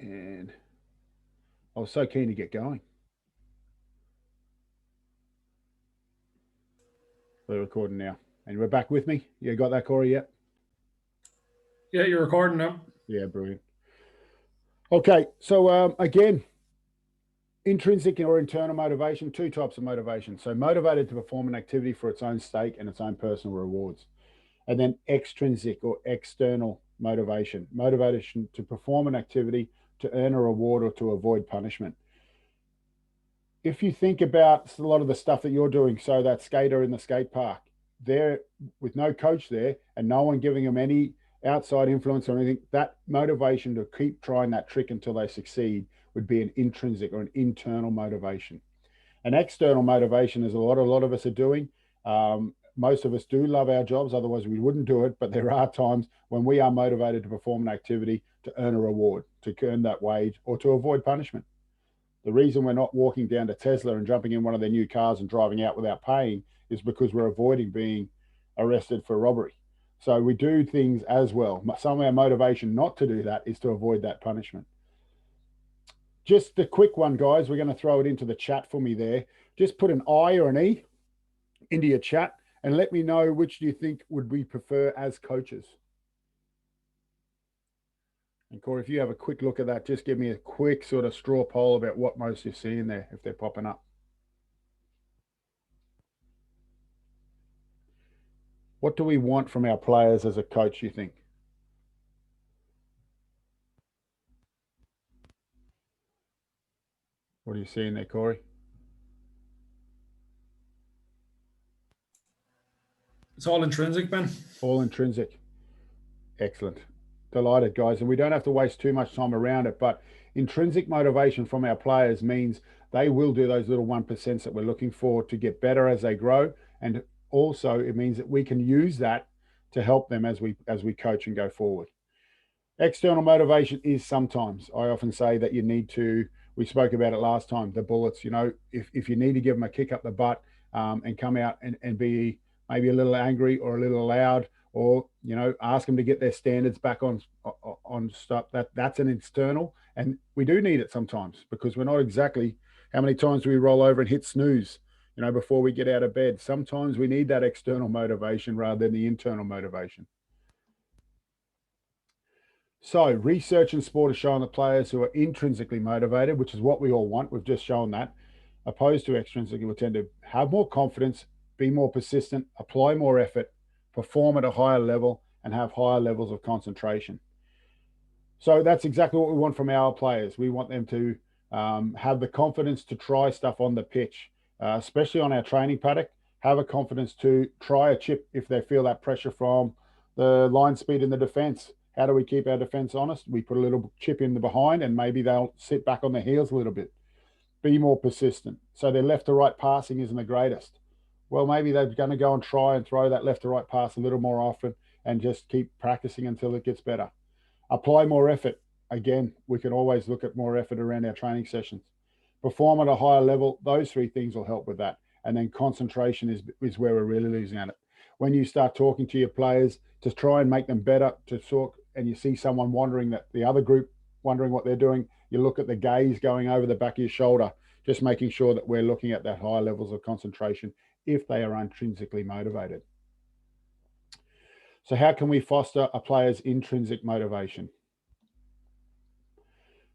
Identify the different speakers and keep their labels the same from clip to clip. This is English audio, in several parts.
Speaker 1: And I was so keen to get going. We're recording now. And we're back with me. You got that, Corey, yet?
Speaker 2: Yeah, you're recording now.
Speaker 1: Yeah, brilliant. Okay, so again, intrinsic or internal motivation, two types of motivation. So motivated to perform an activity for its own stake and its own personal rewards. And then extrinsic or external motivation to perform an activity to earn a reward or to avoid punishment. If you think about a lot of the stuff that you're doing, so that skater in the skate park, there with no coach there and no one giving them any outside influence or anything, that motivation to keep trying that trick until they succeed would be an intrinsic or an internal motivation. An external motivation is a lot of us are doing. Most of us do love our jobs, otherwise we wouldn't do it. But there are times when we are motivated to perform an activity to earn a reward, to earn that wage, or to avoid punishment. The reason we're not walking down to Tesla and jumping in one of their new cars and driving out without paying is because we're avoiding being arrested for robbery. So we do things as well. Some of our motivation not to do that is to avoid that punishment. Just the quick one, guys. We're going to throw it into the chat for me there. Just put an I or an E into your chat and let me know which do you think would we prefer as coaches. And Corey, if you have a quick look at that, just give me a quick sort of straw poll about what most you're seeing there, if they're popping up. What do we want from our players as a coach, you think? What are you seeing there, Corey?
Speaker 2: It's all intrinsic, Ben.
Speaker 1: All intrinsic. Excellent. Delighted, guys. And we don't have to waste too much time around it, but intrinsic motivation from our players means they will do those little 1% that we're looking for to get better as they grow. And also it means that we can use that to help them as we coach and go forward. External motivation is sometimes, I often say that you need to, we spoke about it last time, the bullets, if you need to give them a kick up the butt and come out and be maybe a little angry or a little loud, or ask them to get their standards back on stuff, that's an external, and we do need it sometimes because we're not exactly, how many times do we roll over and hit snooze before we get out of bed? Sometimes we need that external motivation rather than the internal motivation. So research in sport has shown that players who are intrinsically motivated, which is what we all want, we've just shown that, opposed to extrinsically, will tend to have more confidence, be more persistent, apply more effort, perform at a higher level, and have higher levels of concentration. So that's exactly what we want from our players. We want them to have the confidence to try stuff on the pitch, especially on our training paddock. Have a confidence to try a chip if they feel that pressure from the line speed in the defense. How do we keep our defense honest? We put a little chip in the behind and maybe they'll sit back on their heels a little bit. Be more persistent. So their left to right passing isn't the greatest. Well, maybe they're going to go and try and throw that left to right pass a little more often and just keep practicing until it gets better. Apply more effort. Again, we can always look at more effort around our training sessions. Perform at a higher level. Those three things will help with that. And then concentration is where we're really losing at it. When you start talking to your players to try and make them better, to talk, and you see someone wondering, that the other group wondering what they're doing, you look at the gaze going over the back of your shoulder, just making sure that we're looking at that higher levels of concentration if they are intrinsically motivated. So how can we foster a player's intrinsic motivation?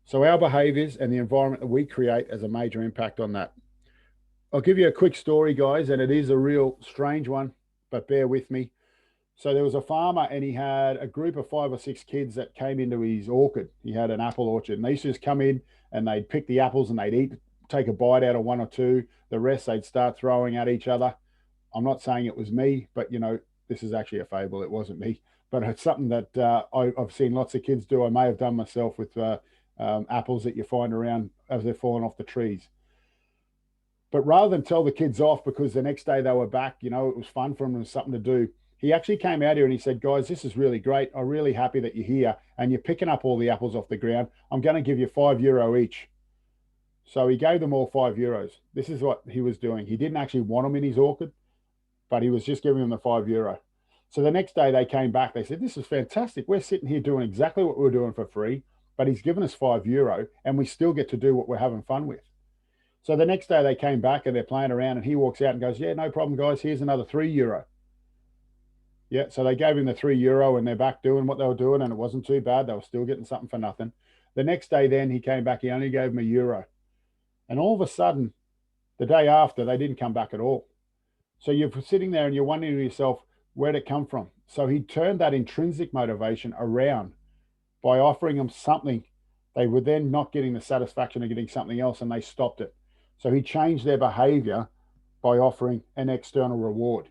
Speaker 1: So our behaviors and the environment that we create has a major impact on that. I'll give you a quick story, guys, and it is a real strange one, but bear with me. So there was a farmer and he had a group of 5 or 6 kids that came into his orchard. He had an apple orchard and they used to just come in and they'd pick the apples and they'd eat, take a bite out of one or two. The rest they'd start throwing at each other. I'm not saying it was me, but this is actually a fable. It wasn't me, but it's something that I've seen lots of kids do. I may have done myself with apples that you find around as they're falling off the trees. But rather than tell the kids off because the next day they were back, it was fun for them, it was something to do. He actually came out here and he said, guys, this is really great. I'm really happy that you're here and you're picking up all the apples off the ground. I'm going to give you €5 each. So he gave them all €5. This is what he was doing. He didn't actually want them in his orchard, but he was just giving them the €5. So the next day they came back. They said, this is fantastic. We're sitting here doing exactly what we were doing for free. but he's given us €5 and we still get to do what we're having fun with. So the next day they came back and they're playing around and he walks out and goes, yeah, no problem, guys. Here's another €3. Yeah. So they gave him the €3 and they're back doing what they were doing. And it wasn't too bad. They were still getting something for nothing. The next day, then he came back. He only gave him €1. And all of a sudden, the day after, they didn't come back at all. So you're sitting there and you're wondering to yourself, where'd it come from? So he turned that intrinsic motivation around by offering them something. They were then not getting the satisfaction of getting something else and they stopped it. So he changed their behavior by offering an external reward.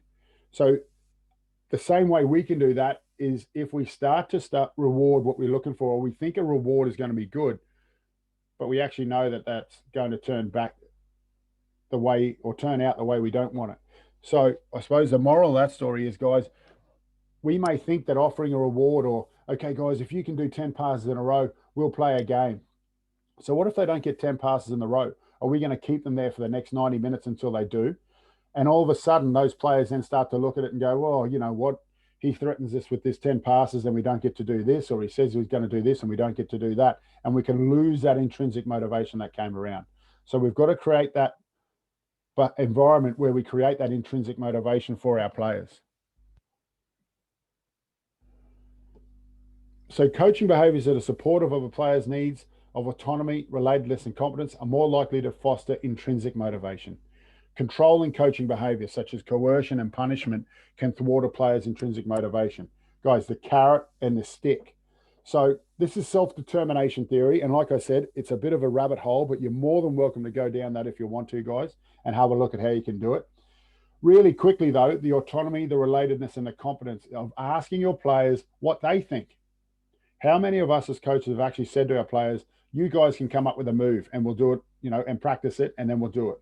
Speaker 1: So the same way we can do that is if we start reward what we're looking for, or we think a reward is going to be good, but we actually know that that's going to turn back the way or turn out the way we don't want it. So I suppose the moral of that story is, guys, we may think that offering a reward or, okay, guys, if you can do 10 passes in a row, we'll play a game. So what if they don't get 10 passes in a row? Are we going to keep them there for the next 90 minutes until they do? And all of a sudden, those players then start to look at it and go, well, you know what? He threatens us with this 10 passes and we don't get to do this, or he says he's going to do this and we don't get to do that. And we can lose that intrinsic motivation that came around. So we've got to create that environment where we create that intrinsic motivation for our players. So coaching behaviors that are supportive of a player's needs of autonomy, relatedness, and competence are more likely to foster intrinsic motivation. Controlling coaching behavior, such as coercion and punishment, can thwart a player's intrinsic motivation. Guys, the carrot and the stick. So this is self-determination theory. And like I said, it's a bit of a rabbit hole, but you're more than welcome to go down that if you want to, guys, and have a look at how you can do it. Really quickly, though, the autonomy, the relatedness, and the competence of asking your players what they think. How many of us as coaches have actually said to our players, you guys can come up with a move and we'll do it, and practice it, and then we'll do it.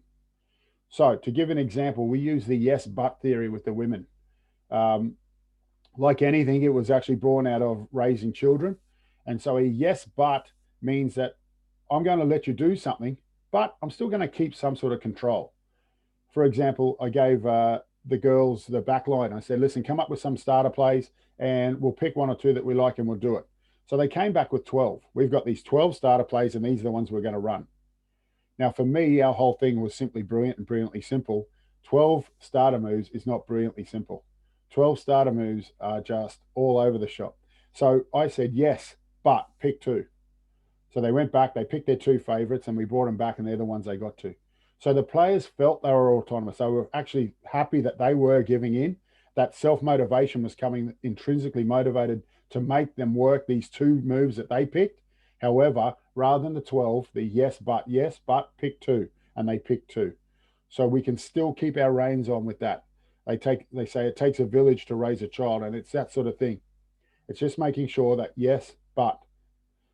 Speaker 1: So to give an example, we use the yes, but theory with the women. Like anything, it was actually born out of raising children. And so a yes, but means that I'm going to let you do something, but I'm still going to keep some sort of control. For example, I gave the girls the back line. I said, listen, come up with some starter plays and we'll pick one or two that we like and we'll do it. So they came back with 12. We've got these 12 starter plays and these are the ones we're going to run. Now, for me, our whole thing was simply brilliant and brilliantly simple. 12 starter moves is not brilliantly simple. 12 starter moves are just all over the shop. So I said, yes, but pick two. So they went back, they picked their two favorites, and we brought them back, and they're the ones they got to. So the players felt they were autonomous. They were actually happy that they were giving in. That self-motivation was coming intrinsically motivated to make them work these two moves that they picked. However, rather than the 12, the yes, but pick two, and they pick two. So we can still keep our reins on with that. They say it takes a village to raise a child, and it's that sort of thing. It's just making sure that yes, but.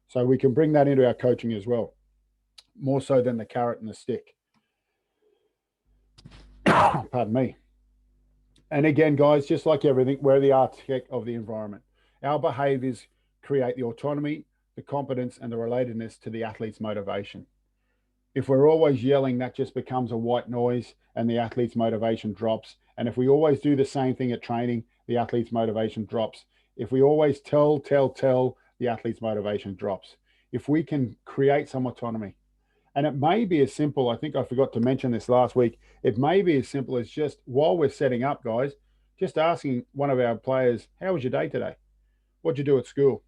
Speaker 1: So we can bring that into our coaching as well, more so than the carrot and the stick. Pardon me. And again, guys, just like everything, we're the architect of the environment. Our behaviors create the autonomy, the competence, and the relatedness to the athlete's motivation. If we're always yelling, that just becomes a white noise and the athlete's motivation drops. And if we always do the same thing at training, the athlete's motivation drops. If we always tell, the athlete's motivation drops. If we can create some autonomy, and it may be as simple, I think I forgot to mention this last week, it may be as simple as just while we're setting up, guys, just asking one of our players, how was your day today? What'd you do at school?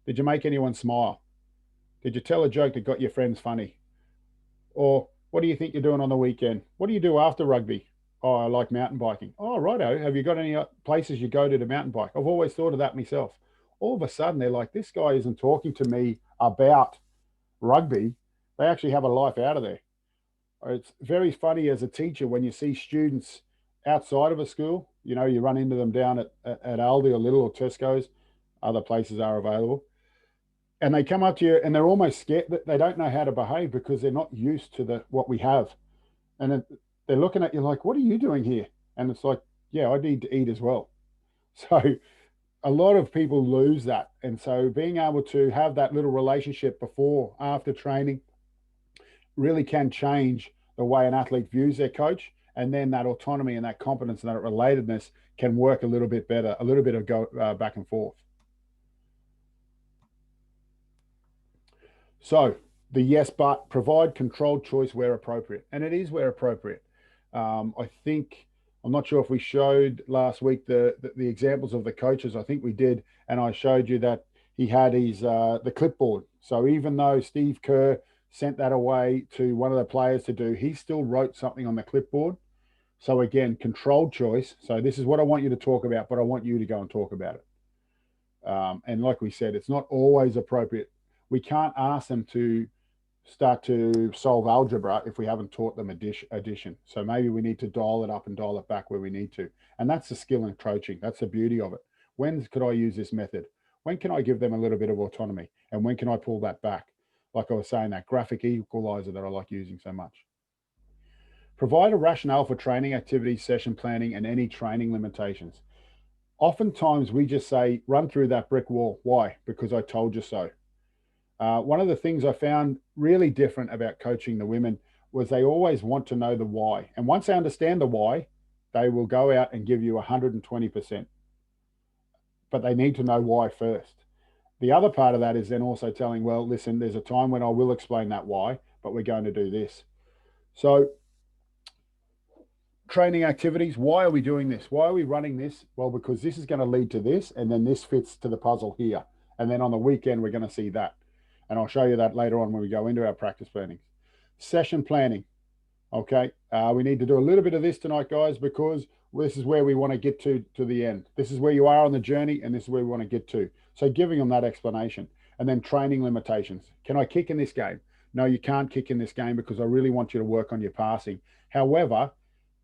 Speaker 1: Did you make anyone smile? Did you tell a joke that got your friends funny? Or what do you think you're doing on the weekend? What do you do after rugby? Oh, I like mountain biking. Oh, righto. Have you got any places you go to mountain bike? I've always thought of that myself. All of a sudden, they're like, this guy isn't talking to me about rugby. They actually have a life out of there. It's very funny as a teacher when you see students outside of a school, you run into them down at Aldi or Lidl or Tesco's, other places are available. And they come up to you and they're almost scared that they don't know how to behave because they're not used to what we have. And they're looking at you like, what are you doing here? And it's like, yeah, I need to eat as well. So a lot of people lose that. And so being able to have that little relationship before, after training really can change the way an athlete views their coach. And then that autonomy and that competence and that relatedness can work a little bit better, a little bit of go back and forth. So the yes, but provide controlled choice where appropriate. And it is where appropriate. I think, I'm not sure if we showed last week the examples of the coaches. I think we did. And I showed you that he had his the clipboard. So even though Steve Kerr sent that away to one of the players to do, he still wrote something on the clipboard. So again, controlled choice. So this is what I want you to talk about, but I want you to go and talk about it. And like we said, it's not always appropriate. We can't ask them to start to solve algebra if we haven't taught them addition. So maybe we need to dial it up and dial it back where we need to. And that's the skill in coaching. That's the beauty of it. When could I use this method? When can I give them a little bit of autonomy? And when can I pull that back? Like I was saying, that graphic equalizer that I like using so much. Provide a rationale for training activities, session planning, and any training limitations. Oftentimes we just say, run through that brick wall. Why? Because I told you so. One of the things I found really different about coaching the women was they always want to know the why. And once they understand the why, they will go out and give you 120%. But they need to know why first. The other part of that is then also telling, well, listen, there's a time when I will explain that why, but we're going to do this. So training activities, why are we doing this? Why are we running this? Well, because this is going to lead to this, and then this fits to the puzzle here. And then on the weekend, we're going to see that. And I'll show you that later on when we go into our practice planning. Session planning. Okay. We need to do a little bit of this tonight, guys, because this is where we want to get to the end. This is where you are on the journey, and this is where we want to get to. So giving them that explanation. And then training limitations. Can I kick in this game? No, you can't kick in this game because I really want you to work on your passing. However,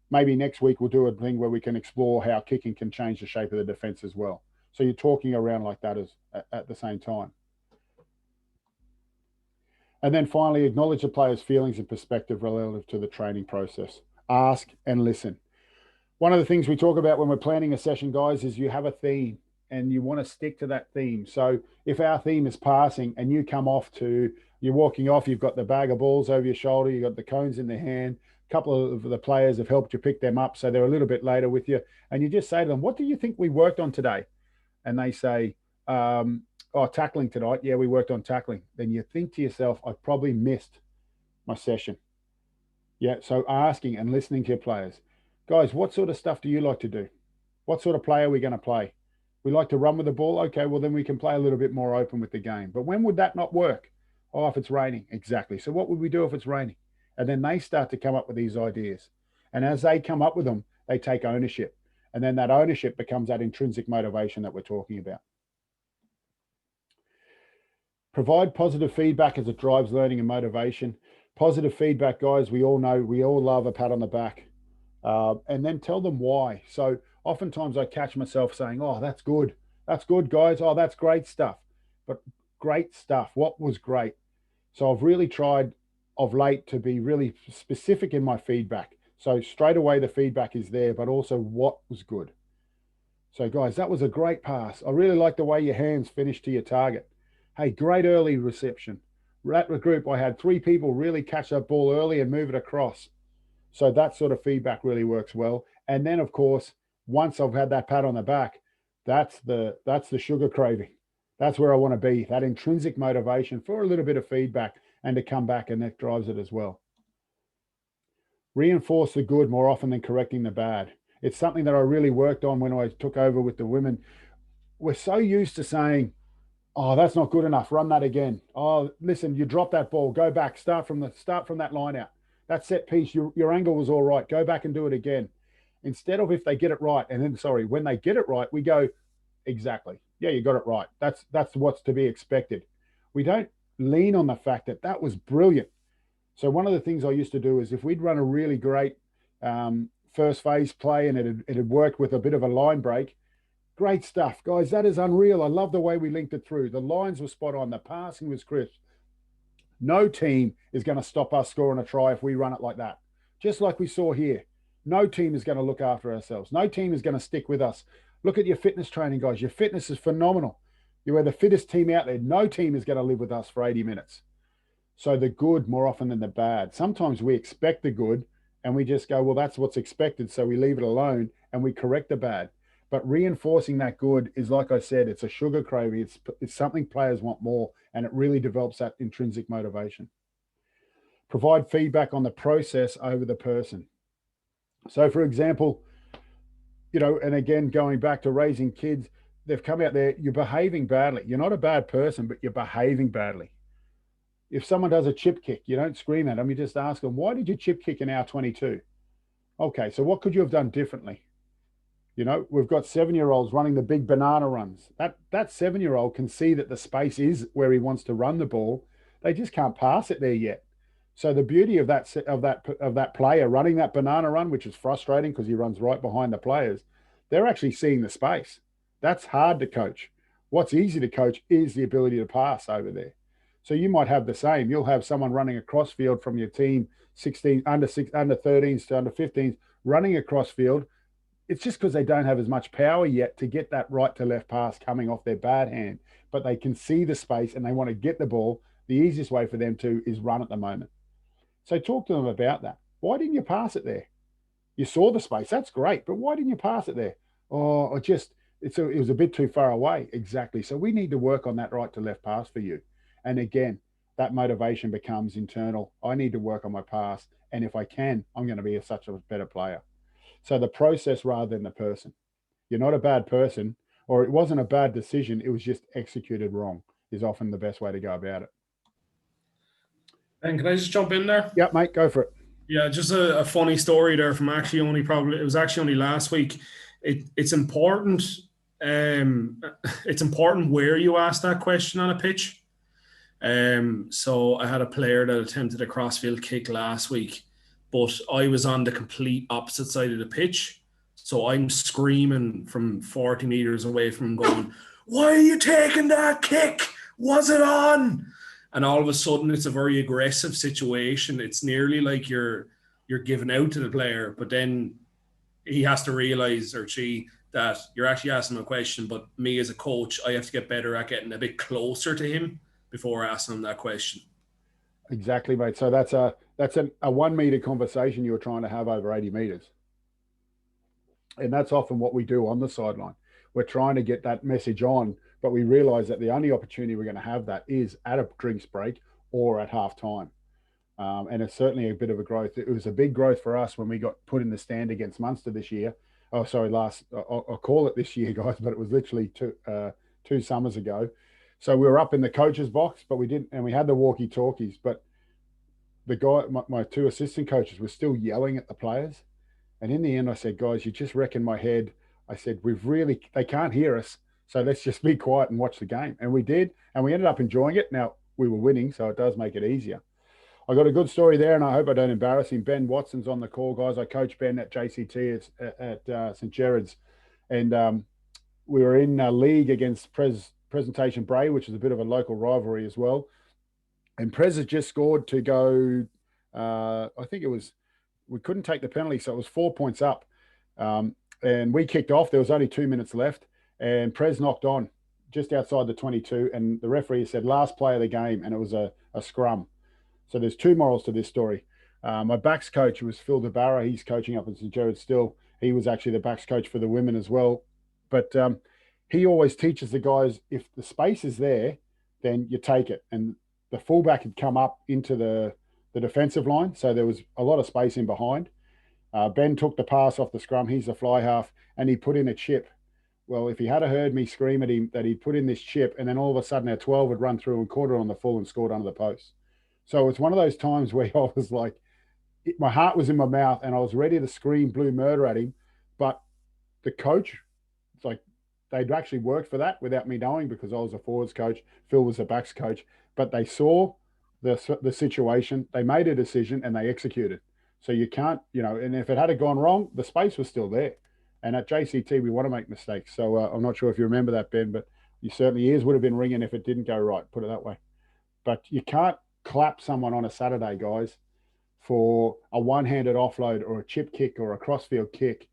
Speaker 1: maybe next week we'll do a thing where we can explore how kicking can change the shape of the defense as well. So you're talking around like that at the same time. And then finally, acknowledge the player's feelings and perspective relative to the training process. Ask and listen. One of the things we talk about when we're planning a session, guys, is you have a theme and you want to stick to that theme. So if our theme is passing and you come off to, you're walking off, you've got the bag of balls over your shoulder, you've got the cones in the hand, a couple of the players have helped you pick them up, so they're a little bit later with you. And you just say to them, what do you think we worked on today? And they say, oh, tackling tonight. Yeah, we worked on tackling. Then you think to yourself, I probably missed my session. Yeah, so asking and listening to your players. Guys, what sort of stuff do you like to do? What sort of play are we going to play? We like to run with the ball. Okay, well, then we can play a little bit more open with the game. But when would that not work? Oh, if it's raining. Exactly. So what would we do if it's raining? And then they start to come up with these ideas. And as they come up with them, they take ownership. And then that ownership becomes that intrinsic motivation that we're talking about. Provide positive feedback as it drives learning and motivation. Positive feedback, guys, we all know, we all love a pat on the back. And then tell them why. So oftentimes I catch myself saying, oh, that's good. That's good, guys. Oh, that's great stuff. But great stuff. What was great? So I've really tried of late to be really specific in my feedback. So straight away the feedback is there, but also what was good. So guys, that was a great pass. I really like the way your hands finished to your target. Hey, great early reception. At the group, I had 3 people really catch that ball early and move it across. So that sort of feedback really works well. And then, of course, once I've had that pat on the back, that's the sugar craving. That's where I want to be, that intrinsic motivation for a little bit of feedback and to come back, and that drives it as well. Reinforce the good more often than correcting the bad. It's something that I really worked on when I took over with the women. We're so used to saying, oh, that's not good enough. Run that again. Oh, listen, you dropped that ball. Go back. Start from that line out. That set piece, your angle was all right. Go back and do it again. Instead of if they get it right, and then when they get it right, we go, exactly. Yeah, you got it right. That's what's to be expected. We don't lean on the fact that was brilliant. So one of the things I used to do is if we'd run a really great first phase play and it had worked with a bit of a line break, great stuff, guys. That is unreal. I love the way we linked it through. The lines were spot on. The passing was crisp. No team is going to stop us scoring a try if we run it like that. Just like we saw here. No team is going to look after ourselves. No team is going to stick with us. Look at your fitness training, guys. Your fitness is phenomenal. You are the fittest team out there. No team is going to live with us for 80 minutes. So the good more often than the bad. Sometimes we expect the good and we just go, well, that's what's expected. So we leave it alone and we correct the bad. But reinforcing that good is, like I said, it's a sugar craving. It's something players want more, and it really develops that intrinsic motivation. Provide feedback on the process over the person. So, for example, and again, going back to raising kids, they've come out there, you're behaving badly. You're not a bad person, but you're behaving badly. If someone does a chip kick, you don't scream at them. You just ask them, why did you chip kick in hour 22? Okay, so what could you have done differently? We've got 7-year-olds running the big banana runs. That 7-year-old can see that the space is where he wants to run the ball. They just can't pass it there yet. So the beauty of that player running that banana run, which is frustrating because he runs right behind the players, they're actually seeing the space. That's hard to coach. What's easy to coach is the ability to pass over there. So you might have the same. You'll have someone running across field from your team, 16 under 13s to under 15s, running across field. It's just because they don't have as much power yet to get that right to left pass coming off their bad hand, but they can see the space and they want to get the ball. The easiest way for them to is run at the moment. So talk to them about that. Why didn't you pass it there? You saw the space. That's great, but why didn't you pass it there? Oh, it was a bit too far away. Exactly. So we need to work on that right to left pass for you. And again, that motivation becomes internal. I need to work on my pass, and if I can, I'm going to be such a better player. So the process rather than the person. You're not a bad person, or it wasn't a bad decision. It was just executed wrong is often the best way to go about it.
Speaker 2: And can I just jump in there?
Speaker 1: Yep, mate, go for it.
Speaker 2: Yeah, just a funny story there from it was actually only last week. It's important. It's important where you ask that question on a pitch. So I had a player that attempted a crossfield kick last week, but I was on the complete opposite side of the pitch. So I'm screaming from 40 meters away from him going, why are you taking that kick? Was it on? And all of a sudden it's a very aggressive situation. It's nearly like you're giving out to the player, but then he has to realize, or she, that you're actually asking him a question, but me as a coach, I have to get better at getting a bit closer to him before asking him that question.
Speaker 1: Exactly, mate. So that's a 1 meter conversation you were trying to have over 80 meters. And that's often what we do on the sideline. We're trying to get that message on, but we realize that the only opportunity we're going to have that is at a drinks break or at halftime. And it's certainly a bit of a growth. It was a big growth for us when we got put in the stand against Munster this year. Oh, sorry, I'll call it this year, guys, but it was literally two summers ago. So we were up in the coach's box, but we didn't, and we had the walkie-talkies, but the guy, my two assistant coaches were still yelling at the players. And in the end, I said, guys, you just wrecking my head. I said, they can't hear us. So let's just be quiet and watch the game. And we did, and we ended up enjoying it. Now, we were winning, so it does make it easier. I got a good story there, and I hope I don't embarrass him. Ben Watson's on the call, guys. I coached Ben at JCT at St. Gerard's, and we were in a league against Presentation Bray, which is a bit of a local rivalry as well. And Prez had just scored to go, I think we couldn't take the penalty, so it was 4 points up. And we kicked off. There was only 2 minutes left, and Prez knocked on just outside the 22, and the referee said, last play of the game, and it was a scrum. So there's two morals to this story. My backs coach was Phil DeBarra. He's coaching up in St. Gerard still. He was actually the backs coach for the women as well. But he always teaches the guys, if the space is there, then you take it. And the fullback had come up into the defensive line, so there was a lot of space in behind. Ben took the pass off the scrum. He's the fly half, and he put in a chip. Well, if he had heard me scream at him that he'd put in this chip, and then all of a sudden our 12 would run through and caught it on the full and scored under the post. So it's one of those times where I was like, my heart was in my mouth and I was ready to scream blue murder at him. But the coach, it's like they'd actually worked for that without me knowing, because I was a forwards coach. Phil was a backs coach. But they saw the situation, they made a decision, and they executed. So you can't, and if it had gone wrong, the space was still there. And at JCT, we want to make mistakes. So I'm not sure if you remember that, Ben, but you certainly ears would have been ringing if it didn't go right, put it that way. But you can't clap someone on a Saturday, guys, for a one-handed offload or a chip kick or a crossfield kick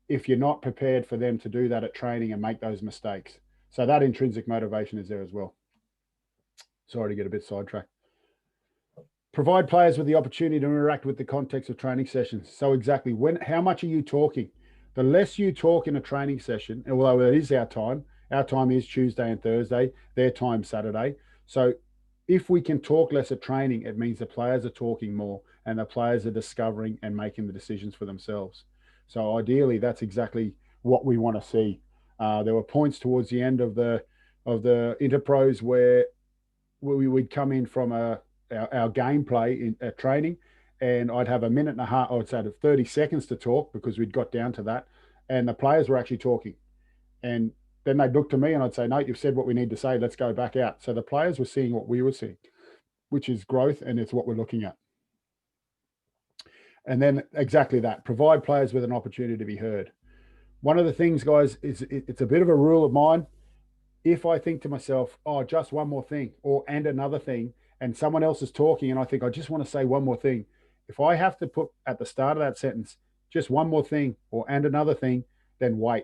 Speaker 1: if you're not prepared for them to do that at training and make those mistakes. So that intrinsic motivation is there as well. Sorry to get a bit sidetracked. Provide players with the opportunity to interact with the context of training sessions. So exactly how much are you talking? The less you talk in a training session, and although it is our time is Tuesday and Thursday, their time Saturday. So if we can talk less at training, it means the players are talking more and the players are discovering and making the decisions for themselves. So ideally, that's exactly what we want to see. There were points towards the end of the Interpros where we would come in from our gameplay at training, and I'd have a minute and a half, I would say 30 seconds to talk because we'd got down to that, and the players were actually talking. And then they'd look to me and I'd say, no, you've said what we need to say. Let's go back out. So the players were seeing what we were seeing, which is growth, and it's what we're looking at. And then exactly that, provide players with an opportunity to be heard. One of the things, guys, is it's a bit of a rule of mine. If I think to myself, oh, just one more thing, or and another thing, and someone else is talking, and I think I just want to say one more thing, if I have to put at the start of that sentence just one more thing or and another thing, then wait,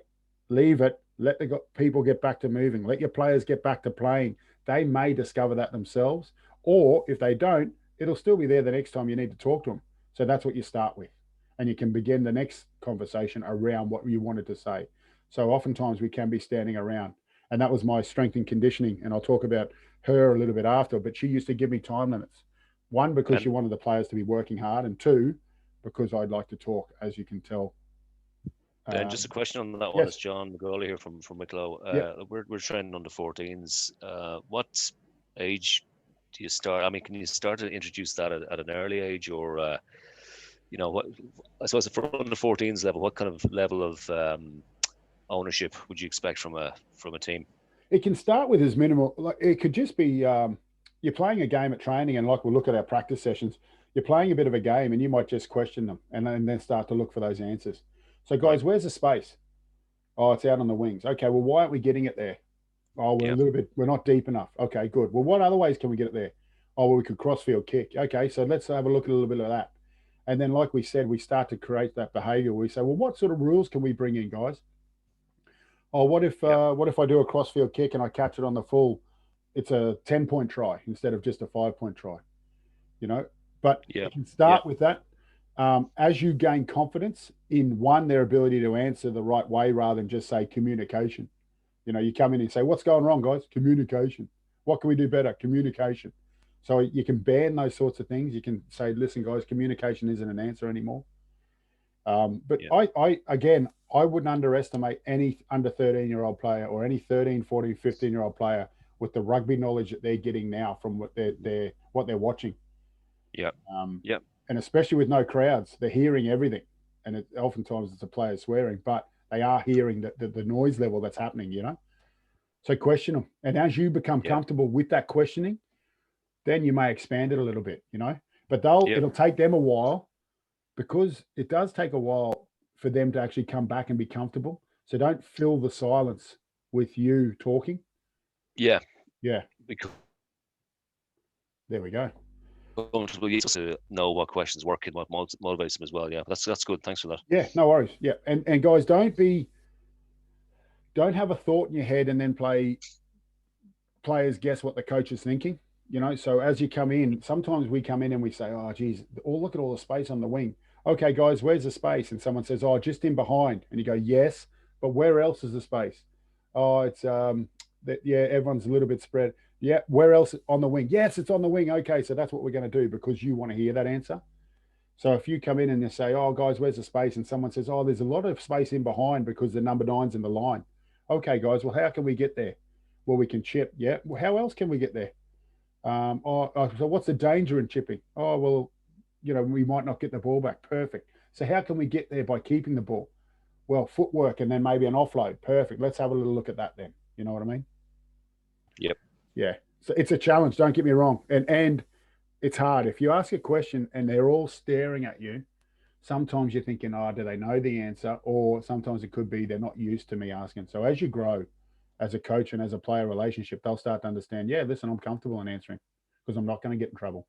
Speaker 1: leave it, let the people get back to moving, let your players get back to playing. They may discover that themselves, or if they don't, it'll still be there the next time you need to talk to them. So that's what you start with, and you can begin the next conversation around what you wanted to say. So oftentimes we can be standing around, and that was my strength and conditioning, and I'll talk about her a little bit after, but she used to give me time limits. One, because she wanted the players to be working hard, and two, because I'd like to talk, as you can tell.
Speaker 3: And just a question on that one.
Speaker 1: Yes.
Speaker 3: It's John McGawley here from Wicklow.
Speaker 1: Yep.
Speaker 3: We're training under 14s. What age do you start? I mean, can you start to introduce that at an early age, or you know, what I suppose for under 14s level, what kind of level of ownership would you expect from a team?
Speaker 1: It can start with as minimal. Like it could just be you're playing a game at training, and like we'll look at our practice sessions. You're playing a bit of a game, and you might just question them, and then start to look for those answers. So, guys, where's the space? Oh, it's out on the wings. Okay, well, why aren't we getting it there? Oh, we're not deep enough. Okay, good. Well, what other ways can we get it there? Oh, well, we could crossfield kick. Okay, so let's have a look at a little bit of that. And then, like we said, we start to create that behavior. We say, well, what sort of rules can we bring in, guys? Oh, what if I do a crossfield kick and I catch it on the full? It's a 10-point try instead of just a 5-point try, you know? But you can start with that. As you gain confidence in their ability to answer the right way rather than just say communication. You know, you come in and say, what's going wrong, guys? Communication. What can we do better? Communication. So you can ban those sorts of things. You can say, listen, guys, communication isn't an answer anymore. But I wouldn't underestimate any under 13-year-old player or any 13, 14, 15-year-old player with the rugby knowledge that they're getting now from what they're watching.
Speaker 3: Yeah.
Speaker 1: And especially with no crowds, they're hearing everything. And oftentimes it's a player swearing, but they are hearing the noise level that's happening, you know? So question them. And as you become comfortable with that questioning, then you may expand it a little bit, you know? But it'll take them a while, because it does take a while for them to actually come back and be comfortable. So don't fill the silence with you talking.
Speaker 3: Yeah.
Speaker 1: Because there we go.
Speaker 3: Comfortable to know what questions work and what motivates them as well. Yeah, that's good. Thanks for that.
Speaker 1: Yeah, no worries. Yeah, and guys, don't have a thought in your head and then players guess what the coach is thinking. You know, so as you come in, sometimes we come in and we say, oh, geez, look at all the space on the wing. Okay, guys, where's the space? And someone says, oh, just in behind. And you go, yes, but where else is the space? Oh, it's everyone's a little bit spread. Yeah, where else on the wing? Yes, it's on the wing. Okay, so that's what we're going to do, because you want to hear that answer. So if you come in and you say, oh, guys, where's the space? And someone says, oh, there's a lot of space in behind because the number 9's in the line. Okay, guys, well, how can we get there? Well, we can chip. Yeah, well, how else can we get there? So what's the danger in chipping? Oh, well, you know, we might not get the ball back. Perfect. So how can we get there by keeping the ball? Well, footwork and then maybe an offload. Perfect. Let's have a little look at that then. You know what I mean?
Speaker 3: Yep.
Speaker 1: Yeah. So it's a challenge. Don't get me wrong. And it's hard. If you ask a question and they're all staring at you, sometimes you're thinking, oh, do they know the answer? Or sometimes it could be they're not used to me asking. So as you grow as a coach and as a player relationship, they'll start to understand, yeah, listen, I'm comfortable in answering because I'm not going to get in trouble.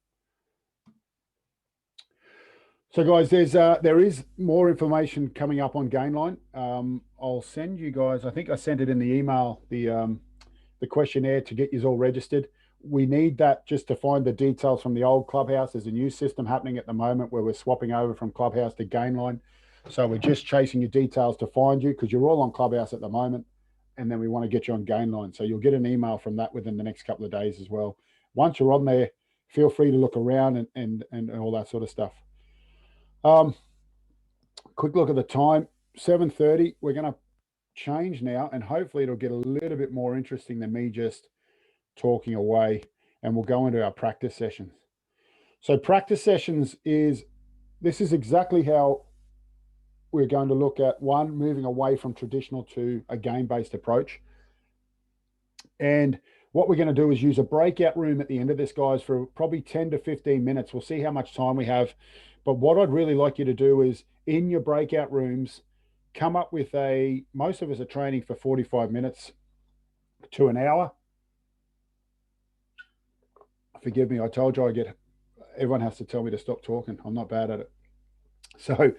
Speaker 1: So guys, there is more information coming up on Gainline. I'll send you guys, I think I sent it in the email, the questionnaire to get you all registered. We need that just to find the details from the old Clubhouse. There's a new system happening at the moment where we're swapping over from Clubhouse to Gainline. So we're just chasing your details to find you because you're all on Clubhouse at the moment. And then we want to get you on Gainline. So you'll get an email from that within the next couple of days as well. Once you're on there, feel free to look around and all that sort of stuff. Quick look at the time, 7:30. We're going to change now, and hopefully it'll get a little bit more interesting than me just talking away, and we'll go into our practice sessions. So practice sessions this is exactly how we're going to look at one, moving away from traditional to a game-based approach. And what we're going to do is use a breakout room at the end of this, guys, for probably 10 to 15 minutes. We'll see how much time we have. But what I'd really like you to do is in your breakout rooms, come up with most of us are training for 45 minutes to an hour. Forgive me, I told you everyone has to tell me to stop talking. I'm not bad at it. So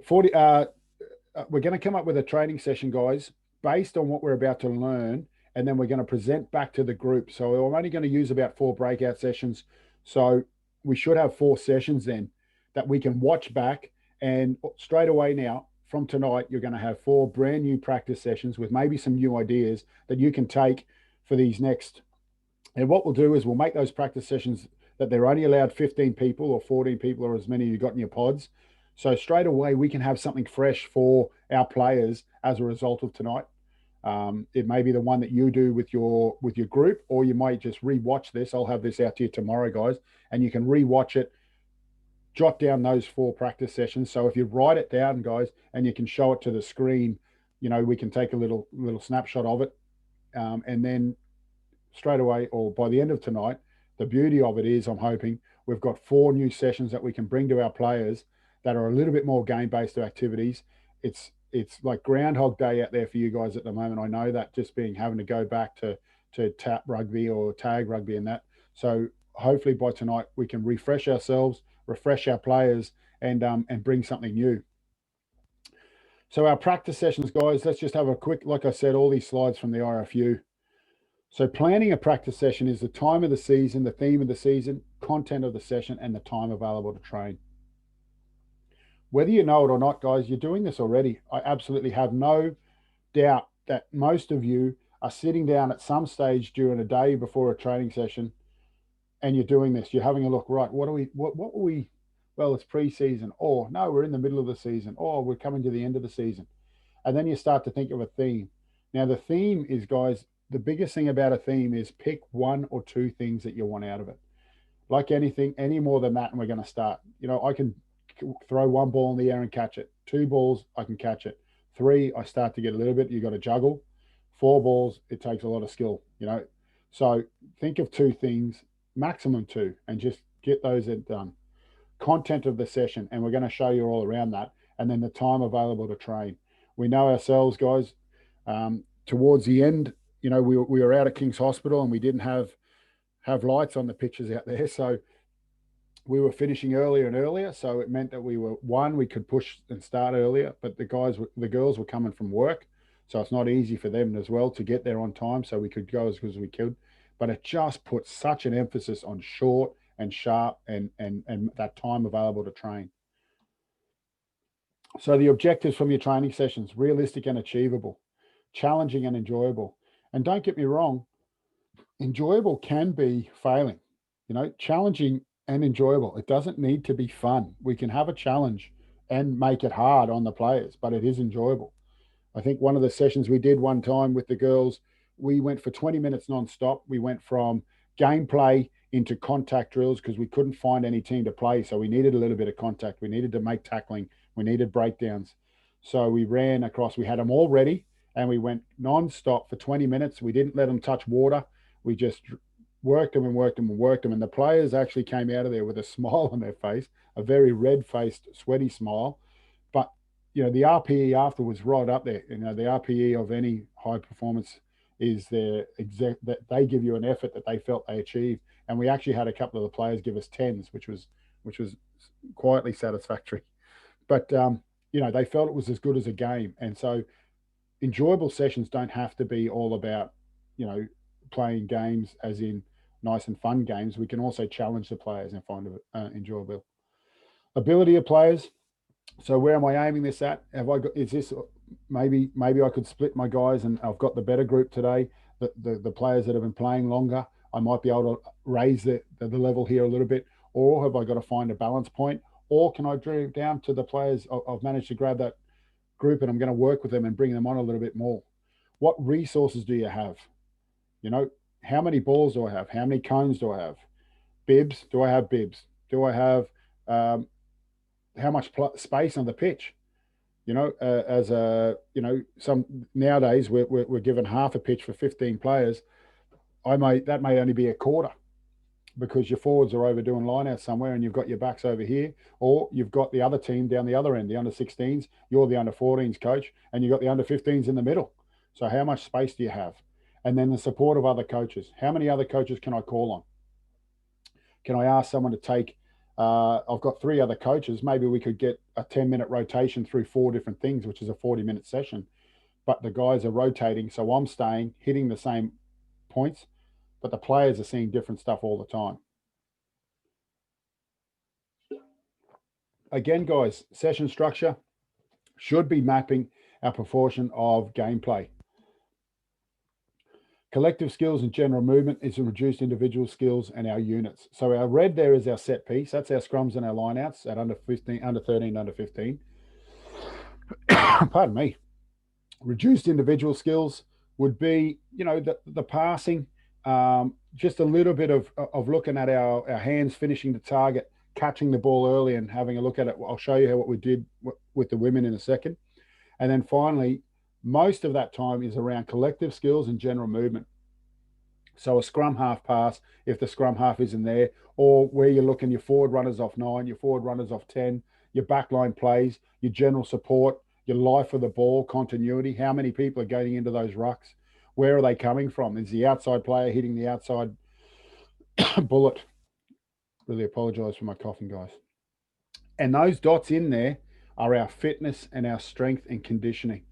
Speaker 1: we're going to come up with a training session, guys, based on what we're about to learn, and then we're going to present back to the group. So I'm only going to use about 4 breakout sessions. So we should have 4 sessions then that we can watch back, and straight away now, from tonight, you're going to have 4 brand new practice sessions with maybe some new ideas that you can take for these next. And what we'll do is we'll make those practice sessions that they're only allowed 15 people or 14 people or as many you got in your pods. So straight away, we can have something fresh for our players as a result of tonight. It may be the one that you do with your group, or you might just rewatch this. I'll have this out to you tomorrow, guys, and you can rewatch it. Jot down those 4 practice sessions. So if you write it down, guys, and you can show it to the screen, we can take a little snapshot of it, and then straight away or by the end of tonight, the beauty of it is I'm hoping we've got 4 new sessions that we can bring to our players that are a little bit more game-based activities. It's like Groundhog Day out there for you guys at the moment. I know that, just having to go back to tap rugby or tag rugby and that. So hopefully by tonight we can refresh ourselves, refresh our players, and bring something new. So our practice sessions, guys, let's just have a quick, like I said, all these slides from the RFU. So planning a practice session is the time of the season, the theme of the season, content of the session, and the time available to train. Whether you know it or not, guys, you're doing this already. I absolutely have no doubt that most of you are sitting down at some stage during a day before a training session, and you're doing this. You're having a look, right? What were we? Well, it's pre-season. Or no, we're in the middle of the season. Or we're coming to the end of the season. And then you start to think of a theme. Now, the theme is, guys, the biggest thing about a theme is pick 1 or 2 things that you want out of it. Like anything, any more than that, and we're going to start. I can throw 1 ball in the air and catch it. 2 balls, I can catch it. 3, I start to get a little bit. You got to juggle. 4 balls, it takes a lot of skill. So think of 2 things, maximum 2, and just get those done. Content of the session, and we're going to show you all around that, and then the time available to train. We know ourselves, guys. Towards the end, we were out at King's Hospital and we didn't have lights on the pitches out there, so we were finishing earlier and earlier. So it meant that we could push and start earlier, but the girls were coming from work, so it's not easy for them as well to get there on time. So we could go as good as we could, but it just put such an emphasis on short and sharp and that time available to train. So the objectives from your training sessions: realistic and achievable, challenging and enjoyable. And don't get me wrong, enjoyable can be failing, challenging and enjoyable. It doesn't need to be fun. We can have a challenge and make it hard on the players, but it is enjoyable. I think one of the sessions we did one time with the girls, we went for 20 minutes nonstop. We went from gameplay into contact drills because we couldn't find any team to play. So we needed a little bit of contact. We needed to make tackling. We needed breakdowns. So we ran across, we had them all ready, and we went non-stop for 20 minutes. We didn't let them touch water. We just worked them and worked them and worked them. And the players actually came out of there with a smile on their face, a very red-faced, sweaty smile. But, the RPE after was right up there. The RPE of any high performance is that they give you an effort that they felt they achieved. And we actually had a couple of the players give us 10s, which was quietly satisfactory. But, they felt it was as good as a game. And so enjoyable sessions don't have to be all about, playing games as in nice and fun games. We can also challenge the players and find it enjoyable. Ability of players. So where am I aiming this at? Have I got, is this, maybe I could split my guys and I've got the better group today, the players that have been playing longer. I might be able to raise the level here a little bit, or have I got to find a balance point, or can I drill down to the players? I've managed to grab that group and I'm going to work with them and bring them on a little bit more. What resources do you have? You know, how many balls do I have? How many cones do I have? Bibs? Do I have bibs? Do I have how much space on the pitch? You know, as a, you know, some nowadays we're given half a pitch for 15 players. That may only be a quarter because your forwards are over doing line out somewhere and you've got your backs over here, or you've got the other team down the other end, the under 16s, you're the under 14s coach, and you've got the under 15s in the middle. So how much space do you have? And then the support of other coaches. How many other coaches can I call on? Can I ask someone to take, I've got 3 other coaches, maybe we could get a 10-minute rotation through 4 different things, which is a 40-minute session, but the guys are rotating. So I'm staying, hitting the same points, but the players are seeing different stuff all the time. Again, guys, session structure should be mapping our proportion of gameplay. Collective skills and general movement is a reduced individual skills and our units. So our red there is our set piece. That's our scrums and our lineouts at under 15, under 13, under 15. Pardon me. Reduced individual skills would be, you know, the passing, just a little bit of looking at our hands, finishing the target, catching the ball early and having a look at it. I'll show you what we did with the women in a second. And then finally, most of that time is around collective skills and general movement. So a scrum half pass, if the scrum half isn't there, or where you're looking, your forward runners off 9, your forward runners off 10, your backline plays, your general support, your life of the ball, continuity, how many people are going into those rucks, where are they coming from? Is the outside player hitting the outside bullet? Really apologize for my coughing, guys. And those dots in there are our fitness and our strength and conditioning.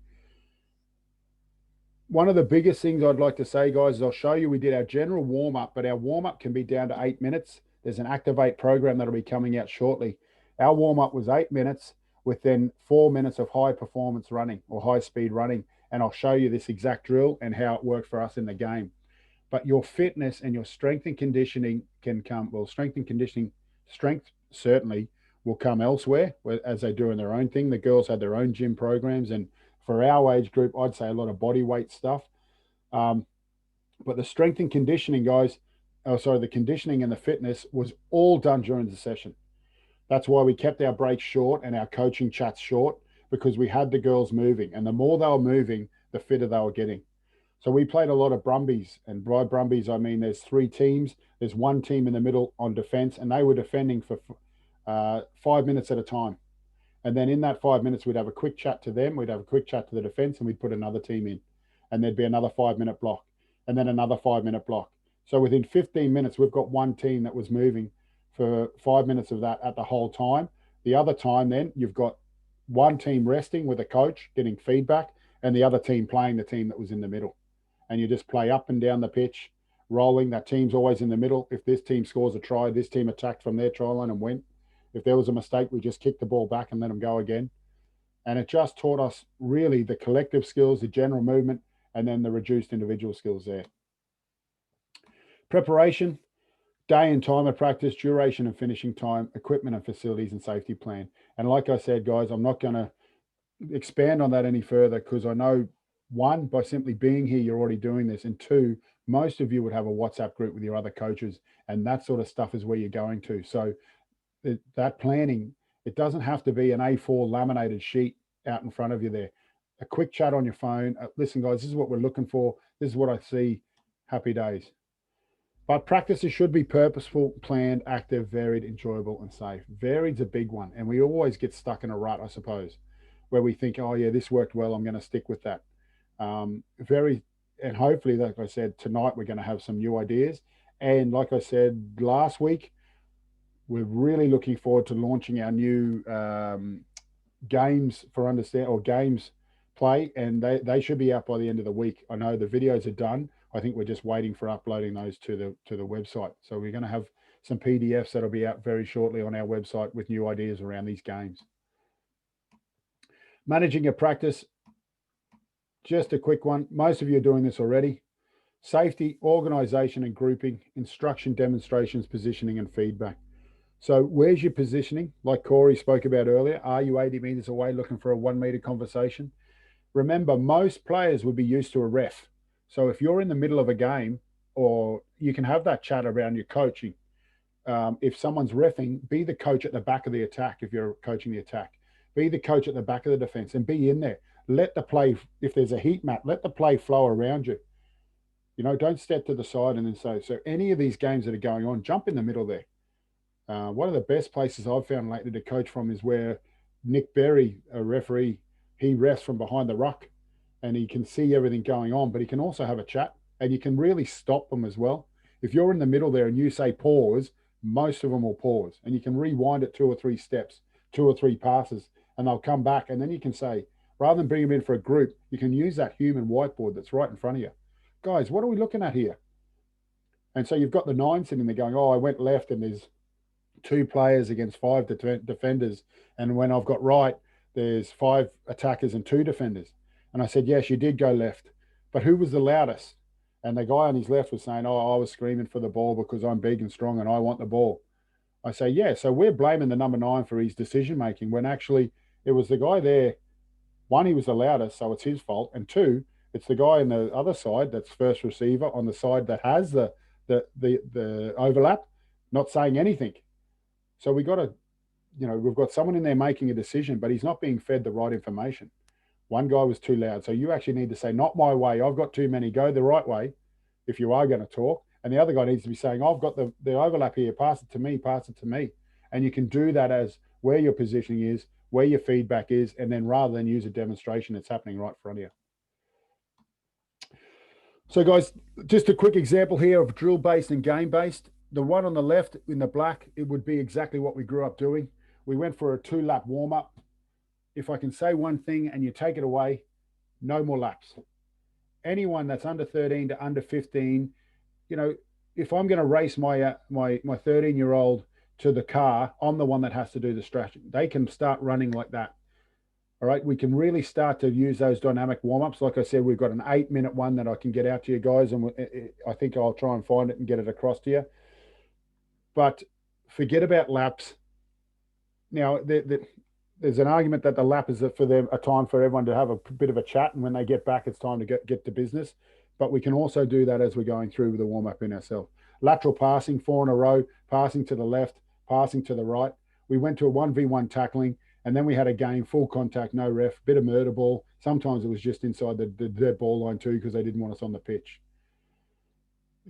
Speaker 1: One of the biggest things I'd like to say, guys, is I'll show you, we did our general warm-up, but our warm-up can be down to 8 minutes. There's an Activate program that'll be coming out shortly. Our warm-up was 8 minutes with then 4 minutes of high performance running or high speed running. And I'll show you this exact drill and how it worked for us in the game. But your fitness and your strength and conditioning can come, well, strength and conditioning, strength certainly will come elsewhere as they do in their own thing. The girls had their own gym programs, and for our age group, I'd say a lot of body weight stuff. But the strength and conditioning, guys, the conditioning and the fitness was all done during the session. That's why we kept our breaks short and our coaching chats short, because we had the girls moving. And the more they were moving, the fitter they were getting. So we played a lot of Brumbies. And by Brumbies, I mean there's 3 teams. There's one team in the middle on defense, and they were defending for 5 minutes at a time. And then in that 5 minutes, we'd have a quick chat to them. We'd have a quick chat to the defense, and we'd put another team in. And there'd be another 5-minute block, and then another 5-minute block. So within 15 minutes, we've got one team that was moving for 5 minutes of that at the whole time. The other time, then you've got one team resting with a coach getting feedback, and the other team playing the team that was in the middle. And you just play up and down the pitch, rolling. That team's always in the middle. If this team scores a try, this team attacked from their try line and went. If there was a mistake, we just kicked the ball back and let them go again. And it just taught us really the collective skills, the general movement, and then the reduced individual skills there. Preparation, day and time of practice, duration and finishing time, equipment and facilities, and safety plan. And like I said, guys, I'm not going to expand on that any further, because I know, 1, by simply being here, you're already doing this. And 2, most of you would have a WhatsApp group with your other coaches, and that sort of stuff is where you're going to. So that planning, it doesn't have to be an A4 laminated sheet out in front of you there. A quick chat on your phone. Listen, guys, this is what we're looking for. This is what I see. Happy days. But practices should be purposeful, planned, active, varied, enjoyable, and safe. Varied's a big one. And we always get stuck in a rut, I suppose, where we think, oh, yeah, this worked well, I'm going to stick with that. And hopefully, like I said, tonight we're going to have some new ideas. And like I said last week, we're really looking forward to launching our new games games play, and they should be out by the end of the week. I know the videos are done. I think we're just waiting for uploading those to the website. So we're going to have some PDFs that'll be out very shortly on our website with new ideas around these games. Managing a practice, just a quick one. Most of you are doing this already. Safety, organisation and grouping, instruction, demonstrations, positioning and feedback. So where's your positioning? Like Corey spoke about earlier, are you 80 metres away looking for a 1 metre conversation? Remember, most players would be used to a ref. So if you're in the middle of a game, or you can have that chat around your coaching. If someone's reffing, be the coach at the back of the attack if you're coaching the attack. Be the coach at the back of the defence and be in there. Let the play, if there's a heat map, let the play flow around you. You know, don't step to the side and then say, so any of these games that are going on, jump in the middle there. One of the best places I've found lately to coach from is where Nick Berry, a referee, he refs from behind the ruck and he can see everything going on, but he can also have a chat and you can really stop them as well. If you're in the middle there and you say pause, most of them will pause and you can rewind it 2 or 3 steps, 2 or 3 passes, and they'll come back. And then you can say, rather than bring them in for a group, you can use that human whiteboard that's right in front of you. Guys, what are we looking at here? And so you've got the 9 sitting there going, oh, I went left and there's 2 players against 5 defenders. And when I've got right, there's 5 attackers and 2 defenders. And I said, yes, you did go left. But who was the loudest? And the guy on his left was saying, oh, I was screaming for the ball because I'm big and strong and I want the ball. I say, yeah, so we're blaming the number 9 for his decision-making when actually it was the guy there. 1, he was the loudest, so it's his fault. And 2, it's the guy on the other side that's first receiver on the side that has the overlap, not saying anything. So we got to, you know, we've got someone in there making a decision, but he's not being fed the right information. 1 guy was too loud. So you actually need to say, not my way. I've got too many. Go the right way if you are going to talk. And the other guy needs to be saying, I've got the overlap here. Pass it to me. Pass it to me. And you can do that as where your positioning is, where your feedback is, and then rather than use a demonstration, it's happening right in front of you. So guys, just a quick example here of drill-based and game-based. The one on the left in the black, it would be exactly what we grew up doing. We went for a 2-lap warm-up. If I can say one thing and you take it away, no more laps. Anyone that's under 13 to under 15, you know, if I'm going to race my 13-year-old to the car, I'm the one that has to do the strategy. They can start running like that. All right, we can really start to use those dynamic warm-ups. Like I said, we've got an 8-minute one that I can get out to you guys, and I think I'll try and find it and get it across to you. But forget about laps. Now, there's an argument that the lap is for them a time for everyone to have a bit of a chat, and when they get back, it's time to get to business. But we can also do that as we're going through the warm-up in ourselves. Lateral passing, 4 in a row, passing to the left, passing to the right. We went to a 1v1 tackling, and then we had a game, full contact, no ref, bit of murder ball. Sometimes it was just inside the dead ball line too because they didn't want us on the pitch.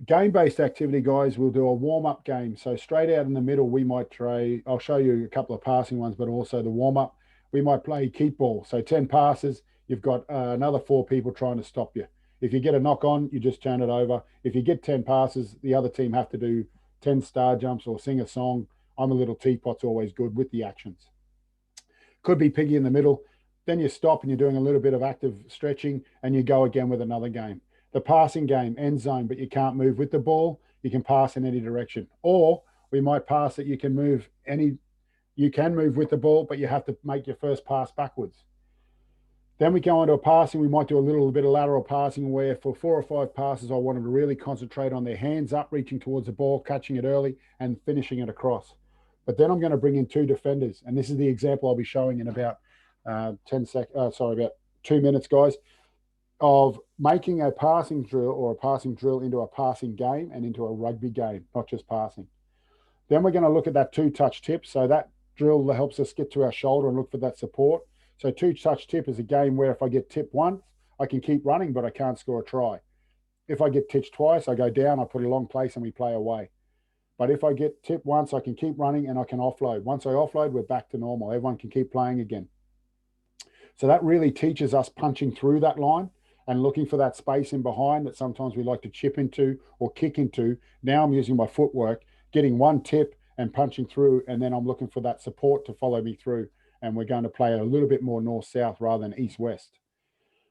Speaker 1: Game-based activity, guys, we'll do a warm-up game. So straight out in the middle, we might try, I'll show you a couple of passing ones, but also the warm-up. We might play keep ball. So 10 passes, you've got another 4 people trying to stop you. If you get a knock on, you just turn it over. If you get 10 passes, the other team have to do 10 star jumps or sing a song. I'm a little teapot's always good with the actions. Could be piggy in the middle. Then you stop and you're doing a little bit of active stretching and you go again with another game. The passing game, end zone, but you can't move with the ball. You can pass in any direction. Or we might pass that you can move with the ball, but you have to make your first pass backwards. Then we go into a passing. We might do a little bit of lateral passing where for 4 or 5 passes, I want them to really concentrate on their hands up, reaching towards the ball, catching it early and finishing it across. But then I'm going to bring in 2 defenders. And this is the example I'll be showing in about 2 minutes, guys, of making a passing drill or a passing drill into a passing game and into a rugby game, not just passing. Then we're going to look at that 2-touch tip. So that drill helps us get to our shoulder and look for that support. So 2-touch tip is a game where if I get tipped once, I can keep running, but I can't score a try. If I get tipped twice, I go down, I put a long place and we play away. But if I get tipped once, I can keep running and I can offload. Once I offload, we're back to normal. Everyone can keep playing again. So that really teaches us punching through that line and looking for that space in behind that sometimes we like to chip into or kick into. Now I'm using my footwork, getting one tip and punching through, and then I'm looking for that support to follow me through. And we're going to play a little bit more north-south rather than east-west.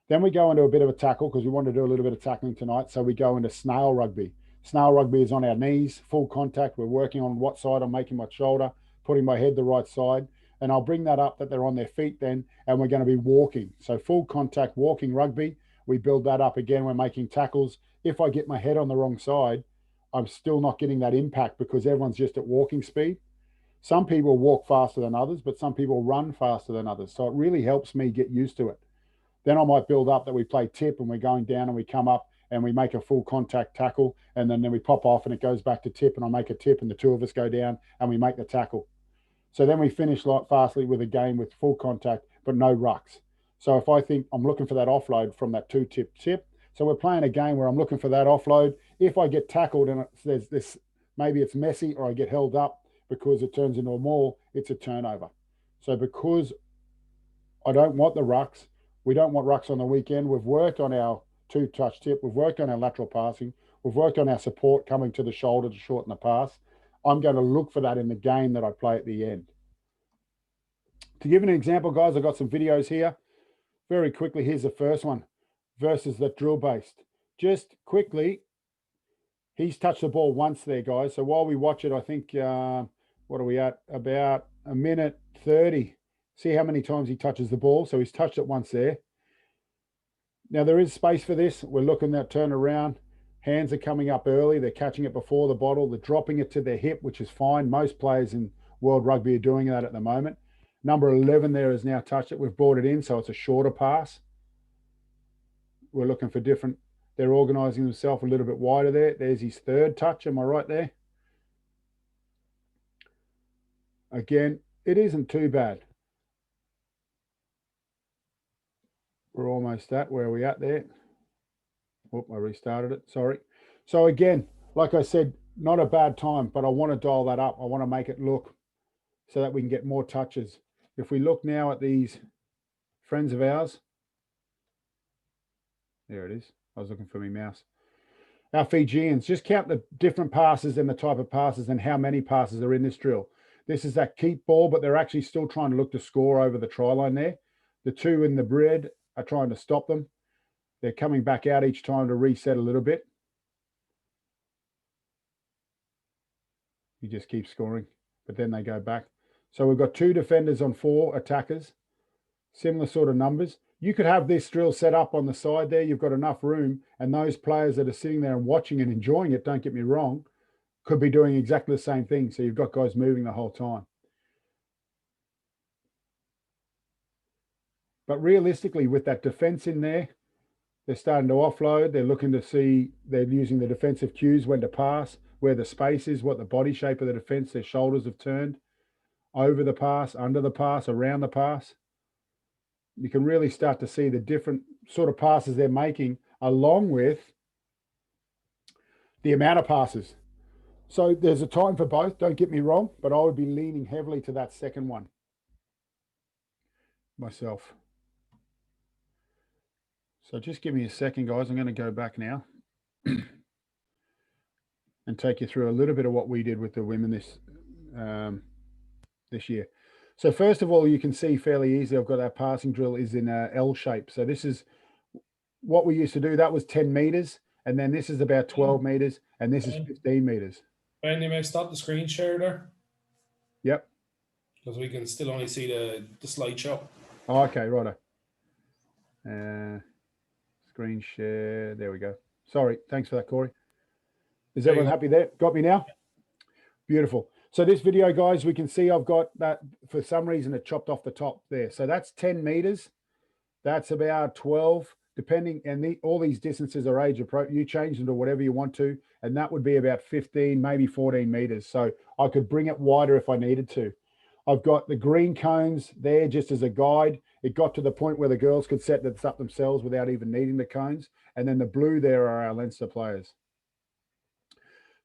Speaker 1: Then we go into a bit of a tackle because we want to do a little bit of tackling tonight. So we go into snail rugby. Snail rugby is on our knees, full contact. We're working on what side I'm making my shoulder, putting my head the right side. and I'll bring that up that they're on their feet then, and we're going to be walking. So full contact walking rugby, we build that up again. We're making tackles. If I get my head on the wrong side, I'm still not getting that impact because everyone's just at walking speed. Some people walk faster than others, but some people run faster than others. So it really helps me get used to it. Then I might build up that we play tip and we're going down and we come up and we make a full contact tackle, and then we pop off and it goes back to tip, and I make a tip and the two of us go down and we make the tackle. So then we finish fastly with a game with full contact, but no rucks. So if I think I'm looking for that offload from that 2-tip tip, so we're playing a game where I'm looking for that offload. If I get tackled and there's this, maybe it's messy or I get held up because it turns into a maul, it's a turnover. So because I don't want the rucks, we don't want rucks on the weekend. We've worked on our 2-touch tip. We've worked on our lateral passing. We've worked on our support coming to the shoulder to shorten the pass. I'm going to look for that in the game that I play at the end. To give an example, guys, I've got some videos here. Very quickly, here's the first one versus the drill-based. Just quickly, he's touched the ball once there, guys. So while we watch it, I think, what are we at? About a minute 30. See how many times he touches the ball. So he's touched it once there. Now, there is space for this. We're looking at turn around. Hands are coming up early. They're catching it before the bottle. They're dropping it to their hip, which is fine. Most players in World Rugby are doing that at the moment. Number 11 there has now touched it. We've brought it in, so it's a shorter pass. We're looking for different. They're organising themselves a little bit wider there. There's his third touch. Am I right there? Again, it isn't too bad. We're almost at where we at there. Oh, I restarted it. Sorry. So again, like I said, not a bad time, but I want to dial that up. I want to make it look so that we can get more touches. If we look now at these friends of ours, there it is. I was looking for my mouse. Our Fijians, just count the different passes and the type of passes and how many passes are in this drill. This is that keep ball, but they're actually still trying to look to score over the try line there. The two in the bread are trying to stop them. They're coming back out each time to reset a little bit. You just keep scoring, but then they go back. So we've got 2 defenders on 4 attackers, similar sort of numbers. You could have this drill set up on the side there. You've got enough room, and those players that are sitting there and watching and enjoying it, don't get me wrong, could be doing exactly the same thing. So you've got guys moving the whole time. But realistically, with that defense in there, they're starting to offload. They're looking to see, they're using the defensive cues, when to pass, where the space is, what the body shape of the defense, their shoulders have turned, over the pass, under the pass, around the pass. You can really start to see the different sort of passes they're making, along with the amount of passes. So there's a time for both, don't get me wrong, but I would be leaning heavily to that second one myself. So just give me a second, guys. I'm going to go back now and take you through a little bit of what we did with the women this year. So first of all, you can see fairly easy, I've got our passing drill is in a L shape. So this is what we used to do. That was 10 meters. And then this is about 12 meters. And this is 15 meters.
Speaker 2: Ben, you may stop the screen share there.
Speaker 1: Yep.
Speaker 2: Because we can still only see the slideshow.
Speaker 1: Oh, okay, righto. Screen share. There we go. Sorry. Thanks for that, Corey. Is everyone happy there? Got me now? Beautiful. So this video, guys, we can see I've got that, for some reason, it chopped off the top there. So that's 10 meters. That's about 12, depending, and all these distances are age appropriate. You change them to whatever you want to, and that would be about 15, maybe 14 meters. So I could bring it wider if I needed to. I've got the green cones there just as a guide. It got to the point where the girls could set this up themselves without even needing the cones. And then the blue there are our Leinster players.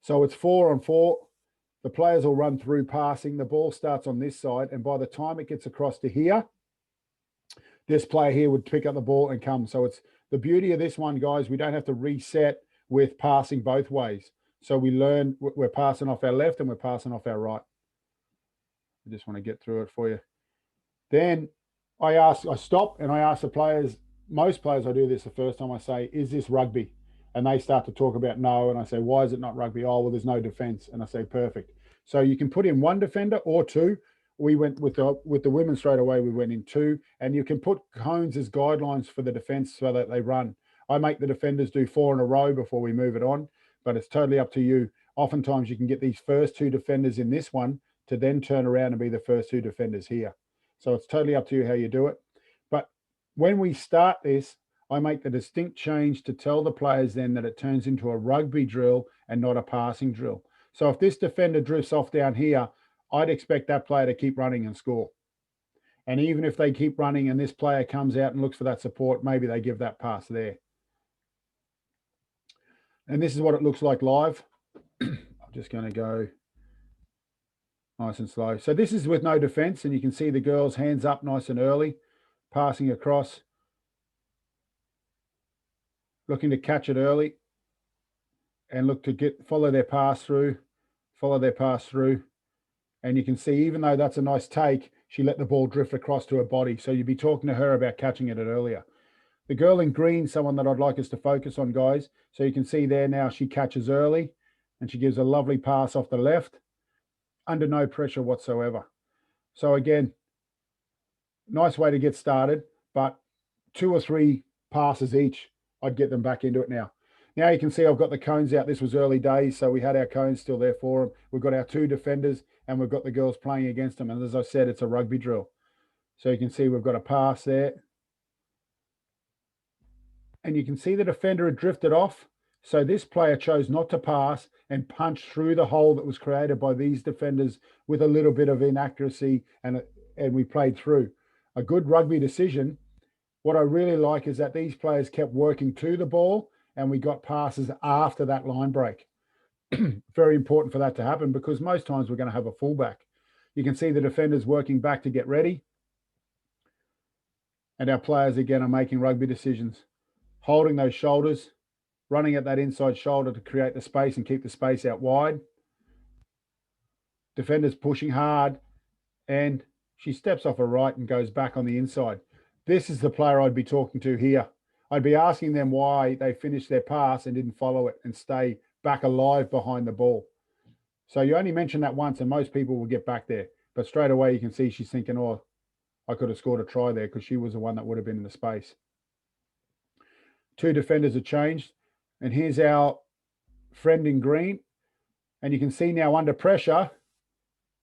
Speaker 1: So it's 4 on 4. The players will run through passing. The ball starts on this side. And by the time it gets across to here, this player here would pick up the ball and come. So it's the beauty of this one, guys. We don't have to reset with passing both ways. So we learn we're passing off our left and we're passing off our right. I just want to get through it for you. Then I stop and I ask the players, most players, I do this the first time, I say, is this rugby? And they start to talk about no. And I say, why is it not rugby? Oh, well, there's no defense. And I say, perfect. So you can put in 1 defender or 2. we went with the women straight away. We went in 2, and you can put cones as guidelines for the defense so that they run. I make the defenders do 4 in a row before we move it on, but it's totally up to you. Oftentimes you can get these first 2 defenders in this one to then turn around and be the first 2 defenders here. So it's totally up to you how you do it. But when we start this, I make the distinct change to tell the players then that it turns into a rugby drill and not a passing drill. So if this defender drifts off down here, I'd expect that player to keep running and score. And even if they keep running and this player comes out and looks for that support, maybe they give that pass there. And this is what it looks like live. I'm just going to go nice and slow. So this is with no defense, and you can see the girls hands up nice and early, passing across, looking to catch it early and look to follow their pass through. And you can see, even though that's a nice take, she let the ball drift across to her body. So you'd be talking to her about catching it earlier. The girl in green, someone that I'd like us to focus on, guys. So you can see there now she catches early and she gives a lovely pass off the left under no pressure whatsoever. So again, nice way to get started, but 2 or 3 passes each, I'd get them back into it now. Now you can see I've got the cones out. This was early days, so we had our cones still there for them. We've got our 2 defenders and we've got the girls playing against them. And as I said, it's a rugby drill. So you can see we've got a pass there. And you can see the defender had drifted off. So this player chose not to pass and punch through the hole that was created by these defenders with a little bit of inaccuracy, and we played through. A good rugby decision. What I really like is that these players kept working to the ball and we got passes after that line break. Very important for that to happen, because most times we're going to have a fullback. You can see the defenders working back to get ready. And our players, again, are making rugby decisions, holding those shoulders, running at that inside shoulder to create the space and keep the space out wide. Defenders pushing hard, and she steps off her right and goes back on the inside. This is the player I'd be talking to here. I'd be asking them why they finished their pass and didn't follow it and stay back alive behind the ball. So you only mention that once and most people will get back there. But straight away you can see she's thinking, oh, I could have scored a try there, because she was the one that would have been in the space. 2 defenders are changed. And here's our friend in green. And you can see now under pressure,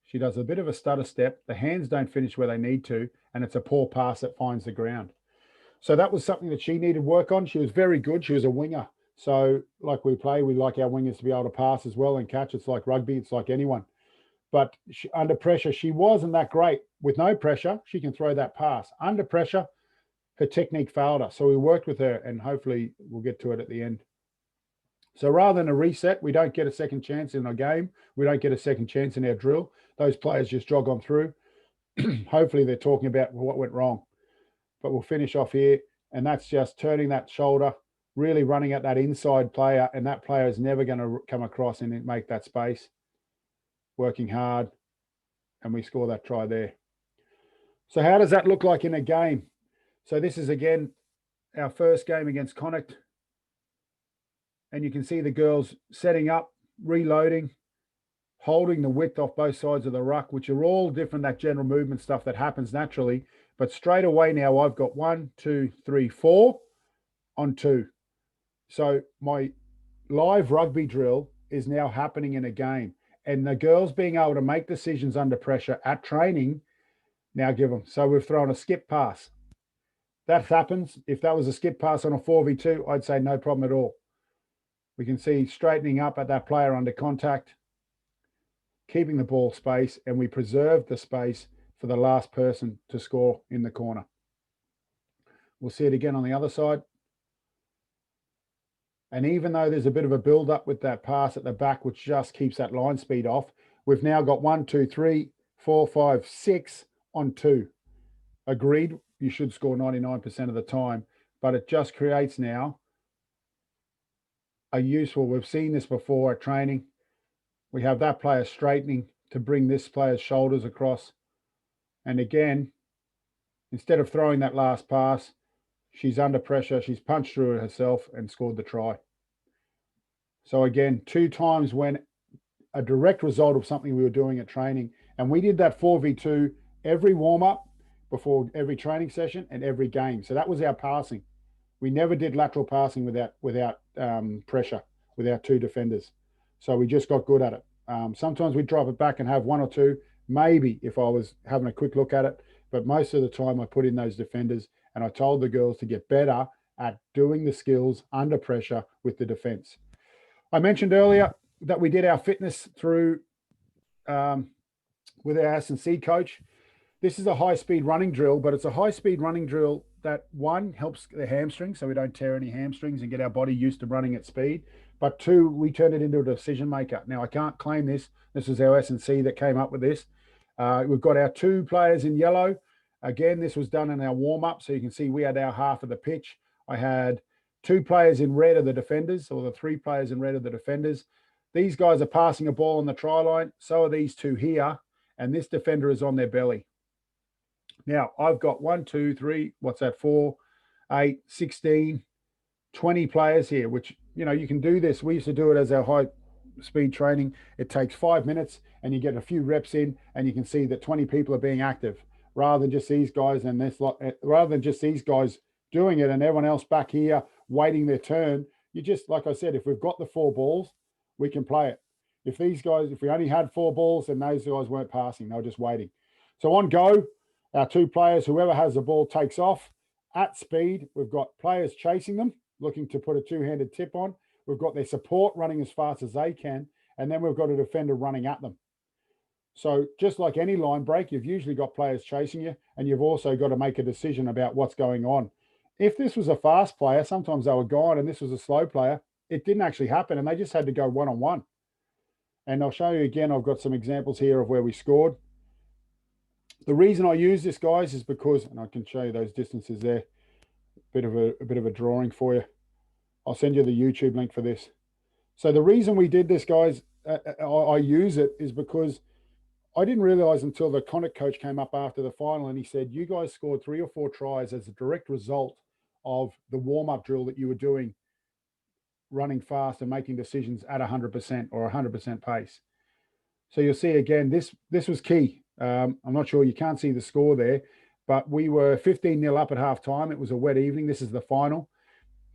Speaker 1: she does a bit of a stutter step. The hands don't finish where they need to, and it's a poor pass that finds the ground. So that was something that she needed work on. She was very good. She was a winger. So like we play, we like our wingers to be able to pass as well and catch. It's like rugby. It's like anyone. But under pressure, she wasn't that great. With no pressure, she can throw that pass. Under pressure, her technique failed her. So we worked with her, and hopefully we'll get to it at the end. So rather than a reset, we don't get a second chance in our game. We don't get a second chance in our drill. Those players just jog on through. Hopefully they're talking about what went wrong. But we'll finish off here. And that's just turning that shoulder, really running at that inside player. And that player is never going to come across and make that space. Working hard. And we score that try there. So how does that look like in a game? So this is, again, our first game against Connacht. And you can see the girls setting up, reloading, holding the width off both sides of the ruck, which are all different, that general movement stuff that happens naturally. But straight away now I've got 1, 2, 3, 4 on 2. So my live rugby drill is now happening in a game. And the girls being able to make decisions under pressure at training, now give them. So we've thrown a skip pass. That happens. If that was a skip pass on a 4v2, I'd say no problem at all. We can see straightening up at that player under contact, keeping the ball space, and we preserve the space for the last person to score in the corner. We'll see it again on the other side. And even though there's a bit of a build-up with that pass at the back, which just keeps that line speed off, we've now got 1, 2, 3, 4, 5, 6 on 2. Agreed, you should score 99% of the time, but it just creates now a useful, we've seen this before at training. We have that player straightening to bring this player's shoulders across. And again, instead of throwing that last pass, she's under pressure, she's punched through it herself and scored the try. So again, 2 times when a direct result of something we were doing at training, And we did that 4v2 every warm-up, before every training session and every game. So that was our passing. We never did lateral passing without pressure, without two defenders. So we just got good at it. Sometimes we'd drop it back and have one or two, maybe if I was having a quick look at it. But most of the time I put in those defenders, and I told the girls to get better at doing the skills under pressure with the defense. I mentioned earlier that we did our fitness through with our S&C coach. This is a high-speed running drill, but it's a high-speed running drill that, one, helps the hamstrings so we don't tear any hamstrings and get our body used to running at speed. But two, we turn it into a decision maker. Now, I can't claim this. This is our S&C that came up with this. We've got our two players in yellow. Again, this was done in our warm-up, so you can see we had our half of the pitch. I had two players in red of the defenders, or the three players in red of the defenders. These guys are passing a ball on the try line. So are these two here, and this defender is on their belly. Now, I've got 1, 2, 3, what's that, 4, 8, 16, 20 players here, which, you know, you can do this. We used to do it as our high speed training. It takes 5 minutes and you get a few reps in and you can see that 20 people are being active rather than just these guys and this lot, rather than just these guys doing it and everyone else back here waiting their turn. You just, like I said, if we've got the 4 balls, we can play it. If these guys, if we only had 4 balls, then those guys weren't passing, they were just waiting. So on go, our two players, whoever has the ball takes off at speed. We've got players chasing them, looking to put a two-handed tip on. We've got their support running as fast as they can. And then we've got a defender running at them. So just like any line break, you've usually got players chasing you, and you've also got to make a decision about what's going on. If this was a fast player, sometimes they were gone, and this was a slow player, it didn't actually happen, and they just had to go one-on-one. And I'll show you again, I've got some examples here of where we scored. The reason I use this, guys, is because, and I can show you those distances there, a bit of a drawing for you. I'll send you the YouTube link for this. So the reason we did this, guys, I use it is because I didn't realize until the Connacht coach came up after the final and he said, you guys scored 3 or 4 tries as a direct result of the warm-up drill that you were doing, running fast and making decisions at 100% or 100% pace. So you'll see again, this was key. I'm not sure, you can't see the score there, but we were 15-0 up at half time. It was a wet evening. This is the final.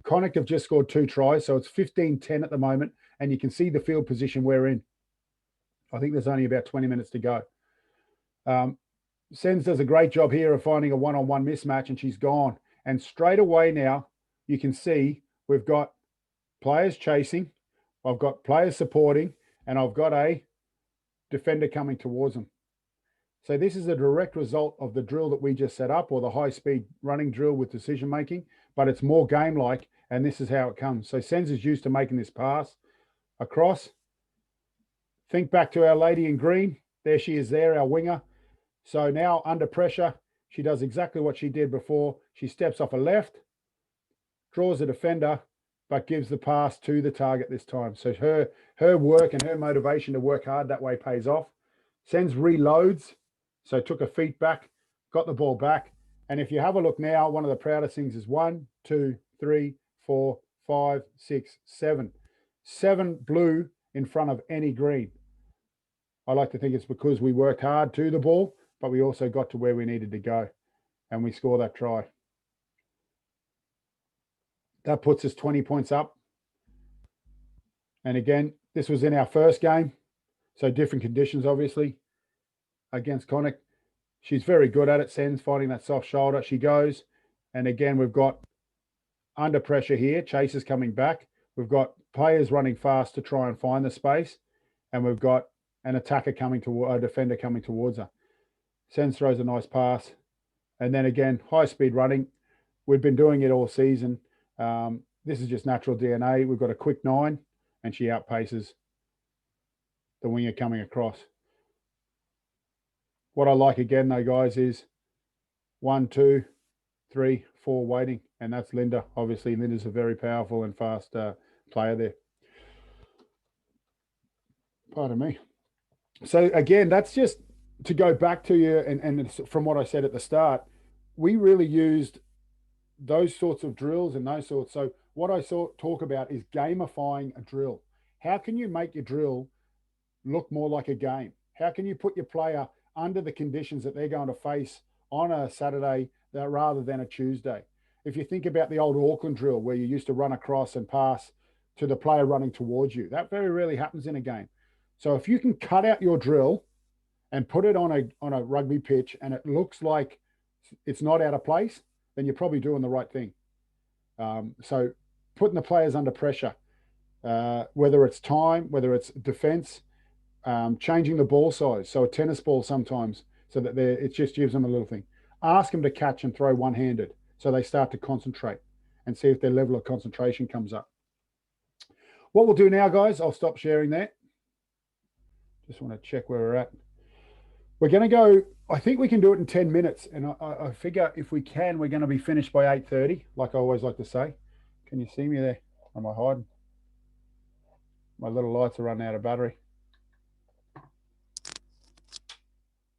Speaker 1: Connacht have just scored 2 tries, so it's 15-10 at the moment, and you can see the field position we're in. I think there's only about 20 minutes to go. Sens does a great job here of finding a one-on-one mismatch, and she's gone. And straight away now, you can see we've got players chasing, I've got players supporting, and I've got a defender coming towards them. So this is a direct result of the drill that we just set up, or the high-speed running drill with decision-making, but it's more game-like, and this is how it comes. So Sens is used to making this pass across. Think back to our lady in green. There she is there, our winger. So now under pressure, she does exactly what she did before. She steps off a left, draws a defender, but gives the pass to the target this time. So her work and her motivation to work hard that way pays off. Sens reloads. So took her feet back, got the ball back. And if you have a look now, one of the proudest things is 1, 2, 3, 4, 5, 6, 7. 7 blue in front of any green. I like to think it's because we worked hard to the ball, but we also got to where we needed to go. And we score that try. That puts us 20 points up. And again, this was in our first game. So different conditions, obviously, against Connacht. She's very good at it. Sens finding that soft shoulder. She goes. And again, we've got under pressure here. Chase is coming back. We've got players running fast to try and find the space. And we've got an attacker coming to a defender coming towards her. Sens throws a nice pass. And then again, high speed running. We've been doing it all season. This is just natural DNA. We've got a quick 9 and she outpaces the winger coming across. What I like again though, guys, is 1, 2, 3, 4 waiting. And that's Linda. Obviously, Linda's a very powerful and fast player there. Pardon me. So again, that's just to go back to you and from what I said at the start, we really used those sorts of drills and those sorts. So what I talk about is gamifying a drill. How can you make your drill look more like a game? How can you put your player under the conditions that they're going to face on a Saturday rather than a Tuesday? If you think about the old Auckland drill where you used to run across and pass to the player running towards you, that very rarely happens in a game. So if you can cut out your drill and put it on a rugby pitch and it looks like it's not out of place, then you're probably doing the right thing. So putting the players under pressure, whether it's time, whether it's defense, changing the ball size. So a tennis ball sometimes, so that it just gives them a little thing. Ask them to catch and throw one-handed so they start to concentrate and see if their level of concentration comes up. What we'll do now, guys, I'll stop sharing that. Just want to check where we're at. We're going to go, I think we can do it in 10 minutes. And I figure if we can, we're going to be finished by 8:30, like I always like to say. Can you see me there? Am I hiding? My little lights are running out of battery.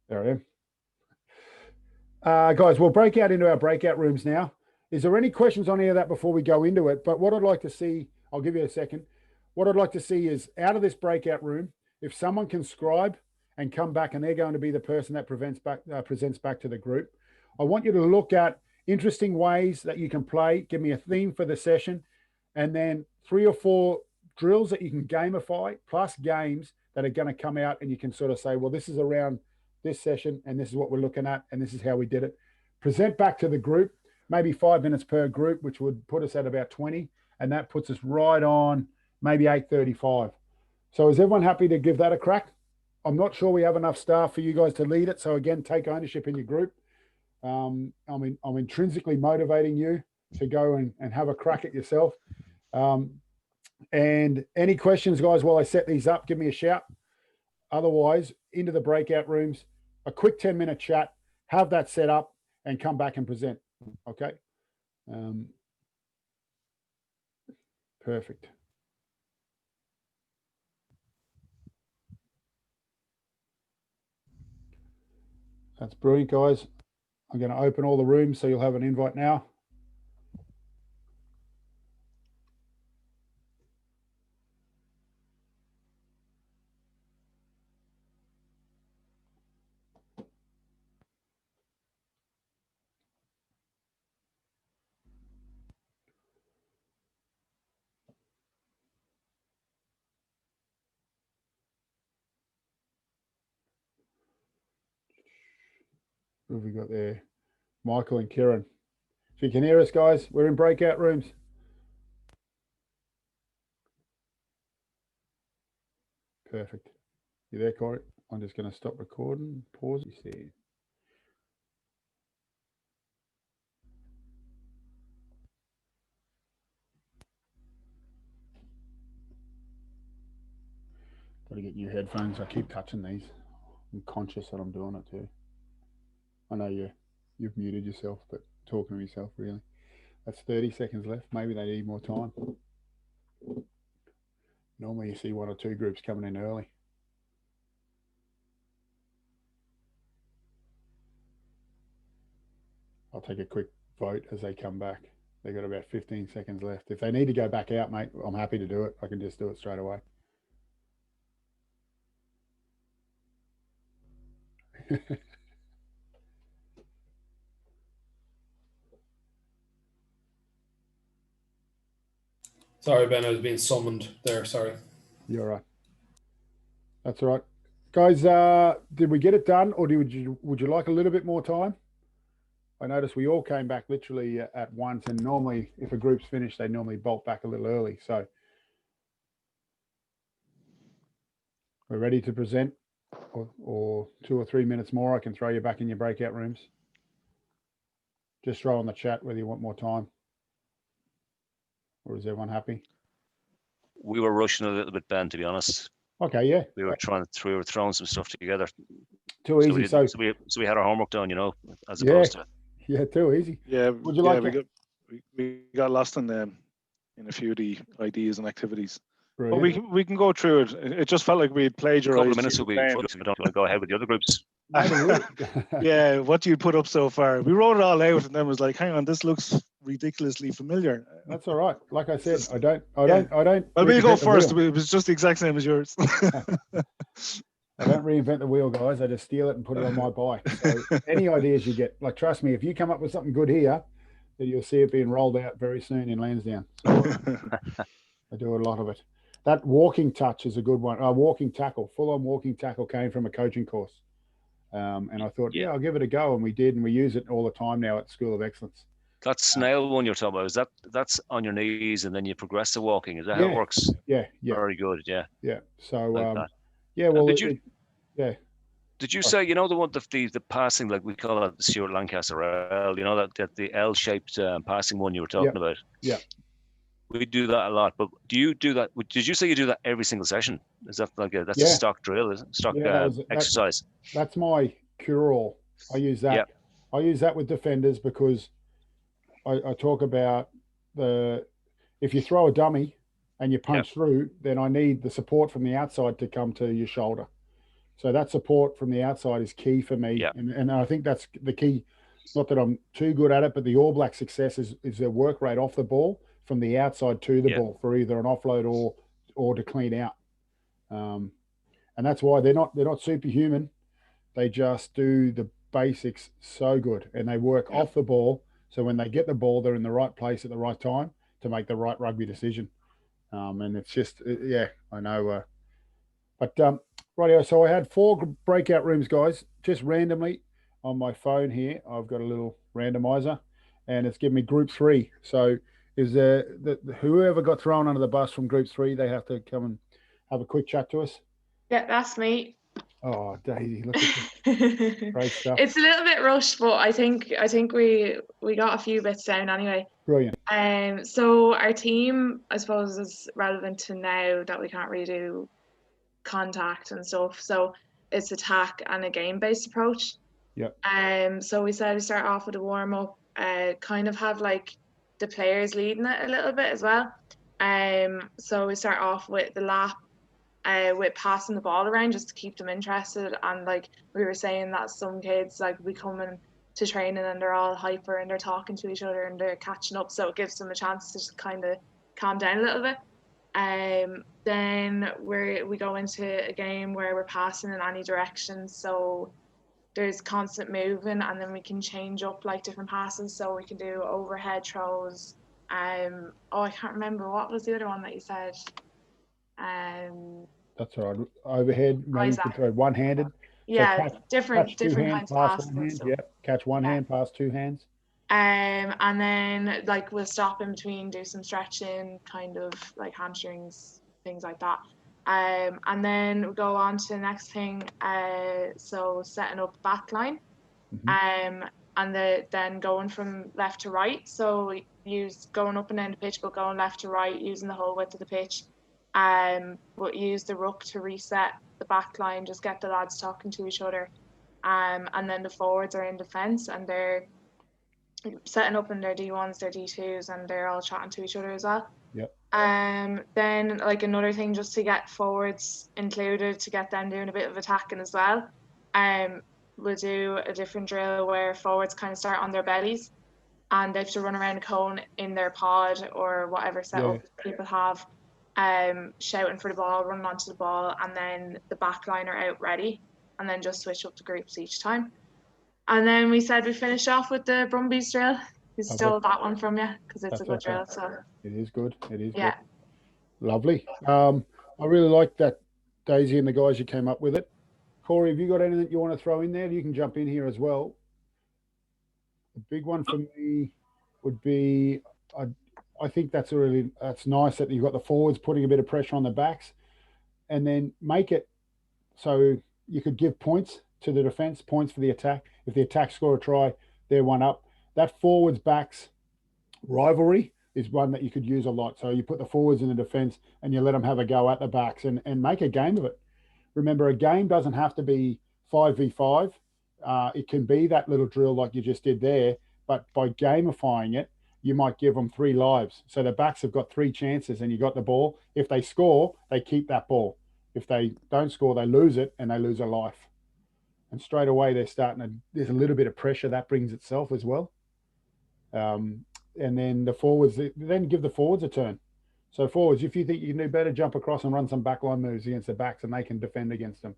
Speaker 1: There I am. Guys, we'll break out into our breakout rooms now. Is there any questions on any of that before we go into it? But what I'd like to see, I'll give you a second. What I'd like to see is out of this breakout room, if someone can scribe and come back and they're going to be the person that presents back to the group, I want you to look at interesting ways that you can play. Give me a theme for the session, and then 3 or 4 drills that you can gamify, plus games that are going to come out, and you can sort of say, well, this is around this session, and this is what we're looking at, and this is how we did it. Present back to the group, maybe 5 minutes per group, which would put us at about 20, and that puts us right on maybe 8:35. So is everyone happy to give that a crack? I'm not sure we have enough staff for you guys to lead it. So again, take ownership in your group. I'm intrinsically motivating you to go and have a crack at yourself. And any questions, guys, while I set these up, give me a shout. Otherwise, into the breakout rooms, a quick 10-minute chat, have that set up and come back and present. Okay. Perfect. That's brilliant, guys. I'm going to open all the rooms so you'll have an invite now. Who have we got there? Michael and Kieran. If you can hear us, guys, we're in breakout rooms. Perfect. You there, Corey? I'm just going to stop recording. Pause. You see. Got to get new headphones. I keep touching these. I'm conscious that I'm doing it too. I know you've muted yourself, but talking to yourself, really. That's 30 seconds left. Maybe they need more time. Normally you see 1 or 2 groups coming in early. I'll take a quick vote as they come back. They've got about 15 seconds left. If they need to go back out, mate, I'm happy to do it. I can just do it straight away.
Speaker 2: Sorry, Ben, I was being summoned there. Sorry.
Speaker 1: You're right. That's all right. Guys, did we get it done, or would you like a little bit more time? I noticed we all came back literally at once, and normally if a group's finished, they normally bolt back a little early. So we're ready to present, or 2 or 3 minutes more. I can throw you back in your breakout rooms. Just throw on the chat whether you want more time. Or is everyone happy?
Speaker 3: We were rushing a little bit, Ben, to be honest.
Speaker 1: Okay, yeah.
Speaker 3: We were throwing some stuff together.
Speaker 1: Too easy.
Speaker 3: So we had our homework done, as opposed to.
Speaker 1: Yeah, too easy.
Speaker 4: Yeah.
Speaker 1: Would you like
Speaker 4: we got lost in a few of the ideas and activities.
Speaker 1: Brilliant.
Speaker 4: But we can go through it. It just felt like we had plagiarized.
Speaker 3: A couple of minutes will be. We don't want to go ahead with the other groups.
Speaker 4: Yeah, what you put up so far. We wrote it all out and then was like, hang on, this looks ridiculously familiar.
Speaker 1: That's all right. Like I said, I don't.
Speaker 4: Well, we'll go first. It was just the exact same as yours.
Speaker 1: I don't reinvent the wheel, guys. I just steal it and put it on my bike. So any ideas you get, like, trust me, if you come up with something good here, then you'll see it being rolled out very soon in Lansdowne. So I do a lot of it. That walking touch is a good one. Walking tackle, full-on walking tackle came from a coaching course. And I thought, yeah, I'll give it a go. And we did, and we use it all the time now at School of Excellence.
Speaker 3: That snail one you're talking about, that's on your knees and then you progress to walking. Is that how it works?
Speaker 1: Yeah.
Speaker 3: Very good. Yeah.
Speaker 1: So,
Speaker 3: like
Speaker 1: yeah, well,
Speaker 3: did you say, you know, the one, the passing, like we call it the Stuart Lancaster L, you know, that the L-shaped passing one you were talking about?
Speaker 1: Yeah.
Speaker 3: We do that a lot, but do you do that? Did you say you do that every single session? Is that like that's a stock drill, is it? Stock exercise?
Speaker 1: That's my cure-all. I use that.
Speaker 3: Yep.
Speaker 1: I use that with defenders because I talk about if you throw a dummy and you punch through, then I need the support from the outside to come to your shoulder. So that support from the outside is key for me.
Speaker 3: Yep.
Speaker 1: And I think that's the key. It's not that I'm too good at it, but the All Black success is their work rate off the ball from the outside to the ball for either an offload or to clean out. And that's why they're not superhuman. They just do the basics so good, and they work off the ball. So when they get the ball, they're in the right place at the right time to make the right rugby decision. And it's just, I know. But rightio, so I had 4 breakout rooms, guys, just randomly on my phone here. I've got a little randomizer, and it's giving me group 3. So is whoever got thrown under the bus from group 3, they have to come and have a quick chat to us?
Speaker 5: Yeah, that's me.
Speaker 1: Oh, Daisy, look at this. Great stuff.
Speaker 5: It's a little bit rushed, but I think we got a few bits down anyway.
Speaker 1: Brilliant.
Speaker 5: So our team, I suppose, is relevant to now that we can't really do contact and stuff. So it's attack and a game-based approach.
Speaker 1: Yep.
Speaker 5: So we said we start off with a warm-up, kind of have like the players leading it a little bit as well. So we start off with the lap, with passing the ball around just to keep them interested. And like we were saying, that some kids like be coming to training and they're all hyper and they're talking to each other and they're catching up, so it gives them a chance to just kind of calm down a little bit. Then we go into a game where we're passing in any direction, so there's constant moving, and then we can change up like different passes, so we can do overhead throws. I can't remember, what was the other one that you said?
Speaker 1: That's all right. Overhead, maybe you can throw one-handed.
Speaker 5: Yeah,
Speaker 1: so
Speaker 5: different kinds of passes.
Speaker 1: Yep, catch one hand, pass 2 hands.
Speaker 5: And then like we'll stop in between, do some stretching, kind of like hamstrings, things like that. And then we'll go on to the next thing. So setting up back line. And then going from left to right. So use going up and down the pitch, but going left to right, using the whole width of the pitch. But use the ruck to reset the back line, just get the lads talking to each other. And then the forwards are in defence and they're setting up in their D1s, their D2s, and they're all chatting to each other as well.
Speaker 1: Yep.
Speaker 5: Then like another thing just to get forwards included, to get them doing a bit of attacking as well. We'll do a different drill where forwards kind of start on their bellies and they have to run around a cone in their pod or whatever setup people have, shouting for the ball, running onto the ball, and then the back line are out ready, and then just switch up the groups each time. And then we said we finish off with the Brumbies drill. We stole that one from you because it's a good drill. So
Speaker 1: it is good. It is
Speaker 5: good.
Speaker 1: Lovely. I really like that, Daisy, and the guys who came up with it. Corey, have you got anything you want to throw in there? You can jump in here as well. The big one for me would be, I think that's nice that you've got the forwards putting a bit of pressure on the backs, and then make it so you could give points to the defence, points for the attack. If the attack score a try, they're one up. That forwards backs rivalry is one that you could use a lot. So you put the forwards in the defence and you let them have a go at the backs and make a game of it. Remember, a game doesn't have to be 5v5. It can be that little drill like you just did there, but by gamifying it, you might give them 3 lives. So the backs have got 3 chances and you got the ball. If they score, they keep that ball. If they don't score, they lose it and they lose a life. And straight away, there's a little bit of pressure that brings itself as well. And then the forwards, then give the forwards a turn. So forwards, if you think you can do better, jump across and run some backline moves against the backs and they can defend against them.